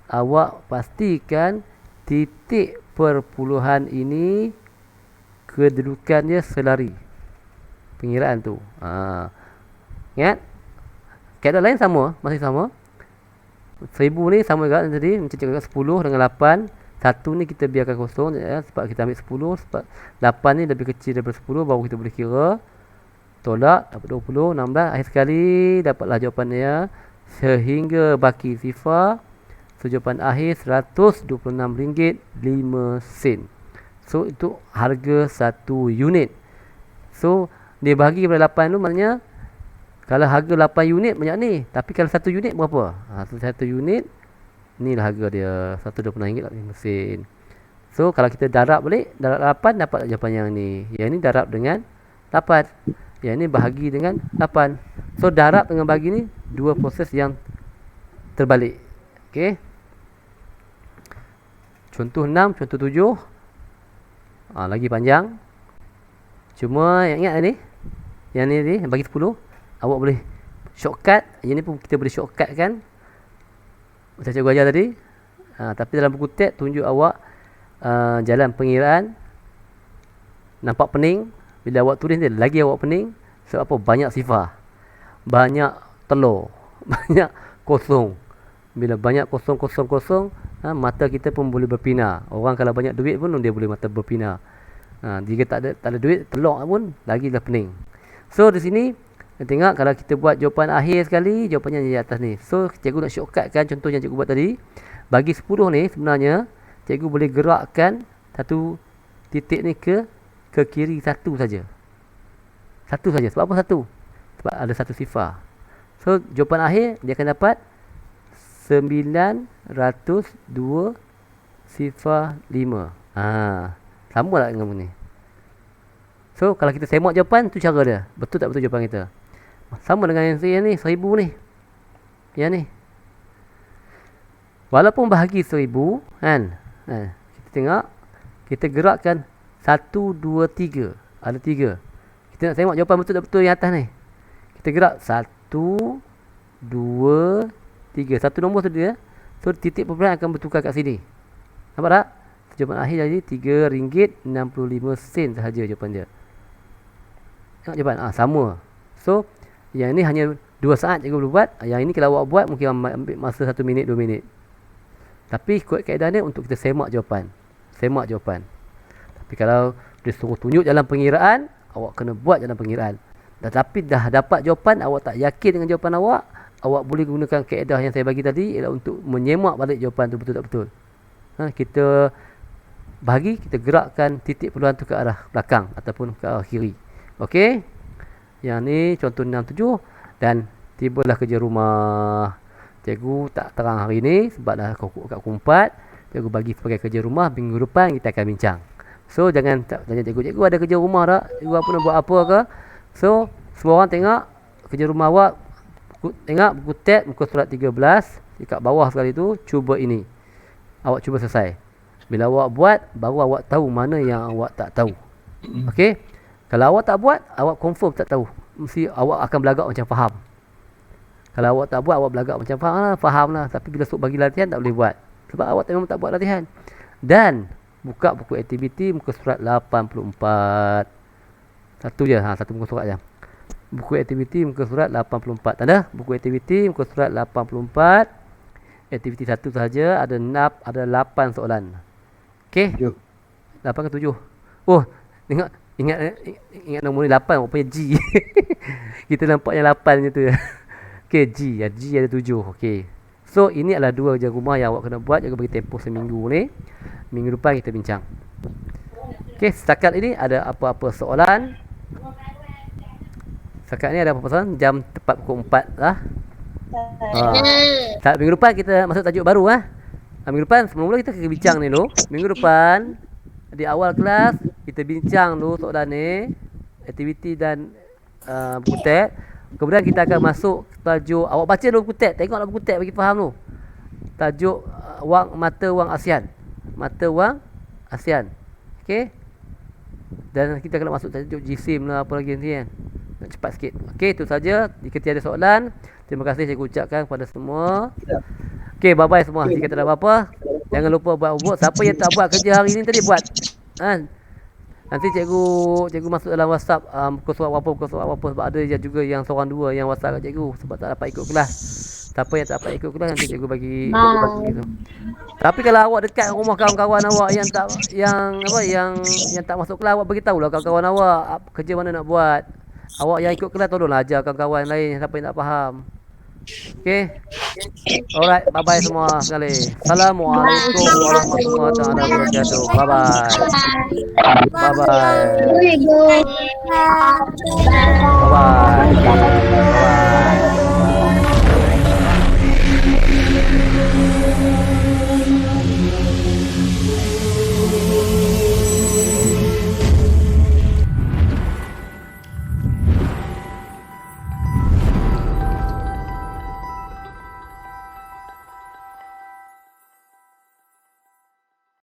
awak pastikan titik perpuluhan ini kedudukannya selari pengiraan tu. Ingat? Kaedah lain sama, masih sama. 1000 ni sama juga tadi, macam cakap 10 dengan 8. 1 ni kita biarkan kosong ya, sebab kita ambil 10, sebab 8 ni lebih kecil daripada 10, baru kita boleh kira. Tolak dapat 20, 16. Akhir sekali dapatlah jawapan dia sehingga baki sifar. So jawapan akhir RM126.5. So itu harga 1 unit. So dia bagi kepada 8 tu maknanya kalau harga 8 unit banyak ni, tapi kalau 1 unit berapa? 1 unit inilah harga dia RM126.5. So kalau kita darab balik, darab 8 dapat jawapan yang ni. Yang ni darab dengan 8. Yang ni bahagi dengan 8. So darab dengan bahagi ni dua proses yang terbalik. Okey. Contoh 6, contoh 7. Lagi panjang. Cuma yang ingat ni, yang ni bagi 10, awak boleh shortcut. Yang ni pun kita boleh shortcut kan, macam cikgu ajar tadi. Tapi dalam buku tab tunjuk awak jalan pengiraan. Nampak pening. Bila awak tulis dia lagi awak pening. Sebab apa? Banyak sifar, banyak telur, banyak kosong. Bila banyak kosong, mata kita pun boleh berpinah. Orang kalau banyak duit pun dia boleh mata berpinah. Jika tak ada duit, telur pun lagi dah pening. So di sini tengok, kalau kita buat jawapan akhir sekali, jawapannya di atas ni. So cikgu nak shortcutkan contoh yang cikgu buat tadi. Bagi 10 ni sebenarnya cikgu boleh gerakkan satu titik ni ke kiri satu saja. Satu saja. Sebab apa satu? Sebab ada satu sifar. So jawapan akhir dia akan dapat 902 sifar 5. Sama tak dengan ni? So kalau kita semak jawapan, tu cara dia. Betul tak betul jawapan kita? Sama dengan yang ni, 1000 ni. Yang ni. Walaupun bahagi 1000 kan. Kita tengok, kita gerakkan 1 2 3. Ada 3. Kita nak tengok jawapan betul tak betul yang atas ni. Kita gerak 1 2 3. Satu nombor tu dia. So titik perpuluhan akan bertukar kat sini. Nampak tak? Jawapan akhir jadi RM3.65 sahaja jawapan dia. Tengok jawapan. Sama. So yang ini hanya 2 saat cikgu boleh buat. Yang ini kalau awak buat mungkin ambil masa 1 minit 2 minit. Tapi ikut kaedah ni untuk kita semak jawapan. Tapi kalau dia suruh tunjuk jalan pengiraan, awak kena buat jalan pengiraan. Tetapi dah dapat jawapan, awak tak yakin dengan jawapan awak, awak boleh gunakan kaedah yang saya bagi tadi, ialah untuk menyemak balik jawapan tu betul tak betul. Kita bahagi, kita gerakkan titik perpuluhan tu ke arah belakang ataupun ke arah kiri. Okey. Yang ni contoh 6 7 dan tibalah kerja rumah. Cikgu tak terang hari ni sebab dah kat pukul 4. Cikgu bagi sebagai kerja rumah, minggu depan kita akan bincang. So jangan tanya cikgu ada kerja rumah tak? Cikgu apa nak buat apa ke? So semua orang tengok kerja rumah awak Ingat buku tab muka surat 13 dekat bawah sekali tu, cuba ini. Awak cuba selesai. Bila awak buat, baru awak tahu mana yang awak tak tahu. Okey. Kalau awak tak buat, awak confirm tak tahu. Mesti awak akan belagak macam faham. Kalau awak tak buat, awak belagak macam faham lah. Tapi bila suruh bagi latihan, tak boleh buat. Sebab awak memang tak buat latihan. Dan buka buku aktiviti muka surat 84. Satu je, satu muka surat je. Buku aktiviti muka surat 84. Tanda? Buku aktiviti muka surat 84. Aktiviti 1 sahaja ada 8 soalan. Okey? 8 ke 7? Oh, ingat nombor ni 8, rupanya G. Kita nampak yang 8 je tu. Okey, G ada 7. Okey. So, ini adalah 2 kerja rumah yang awak kena buat. Jaga bagi tempoh seminggu ni. Minggu depan kita bincang. Okey, setakat ini ada apa-apa soalan? Setakat ni ada apa-apa soalan? Jam tepat pukul 4 lah. Minggu depan kita masuk tajuk baru lah. Minggu depan semula kita kena bincang ni dulu. Minggu depan di awal kelas kita bincang dulu soalan ni, aktiviti dan buku tab. Kemudian kita akan masuk tajuk, awak baca dulu buku tab, tengoklah buku tab bagi faham dulu. Tajuk mata wang ASEAN. Mata wang ASEAN. Okey. Dan kita akan masuk tajuk JISIM lah, apa lagi nanti kan. Nak cepat sikit. Okey, itu saja. Jika tiada soalan, terima kasih saya ucapkan kepada semua. Okey, bye-bye semua. Jika tak ada apa-apa, jangan lupa buat homework. Siapa yang tak buat kerja hari ni tadi, buat. Nanti cikgu masuk dalam WhatsApp muka surat apa. Sebab ada juga yang seorang dua yang WhatsApp kat cikgu sebab tak dapat ikut kelas. Siapa yang tak dapat ikut kelas, nanti cikgu bagi gitu. Tapi kalau awak dekat rumah kawan-kawan awak yang tak masuk kelas, awak beritahulah kawan-kawan awak kerja mana nak buat. Awak yang ikut kelas tolonglah ajar kawan-kawan lain siapa yang tak faham. Okey. Alright, bye-bye semua sekali. Assalamualaikum warahmatullahi wabarakatuh. Bye-bye. Bye-bye. Bye-bye. Bye-bye.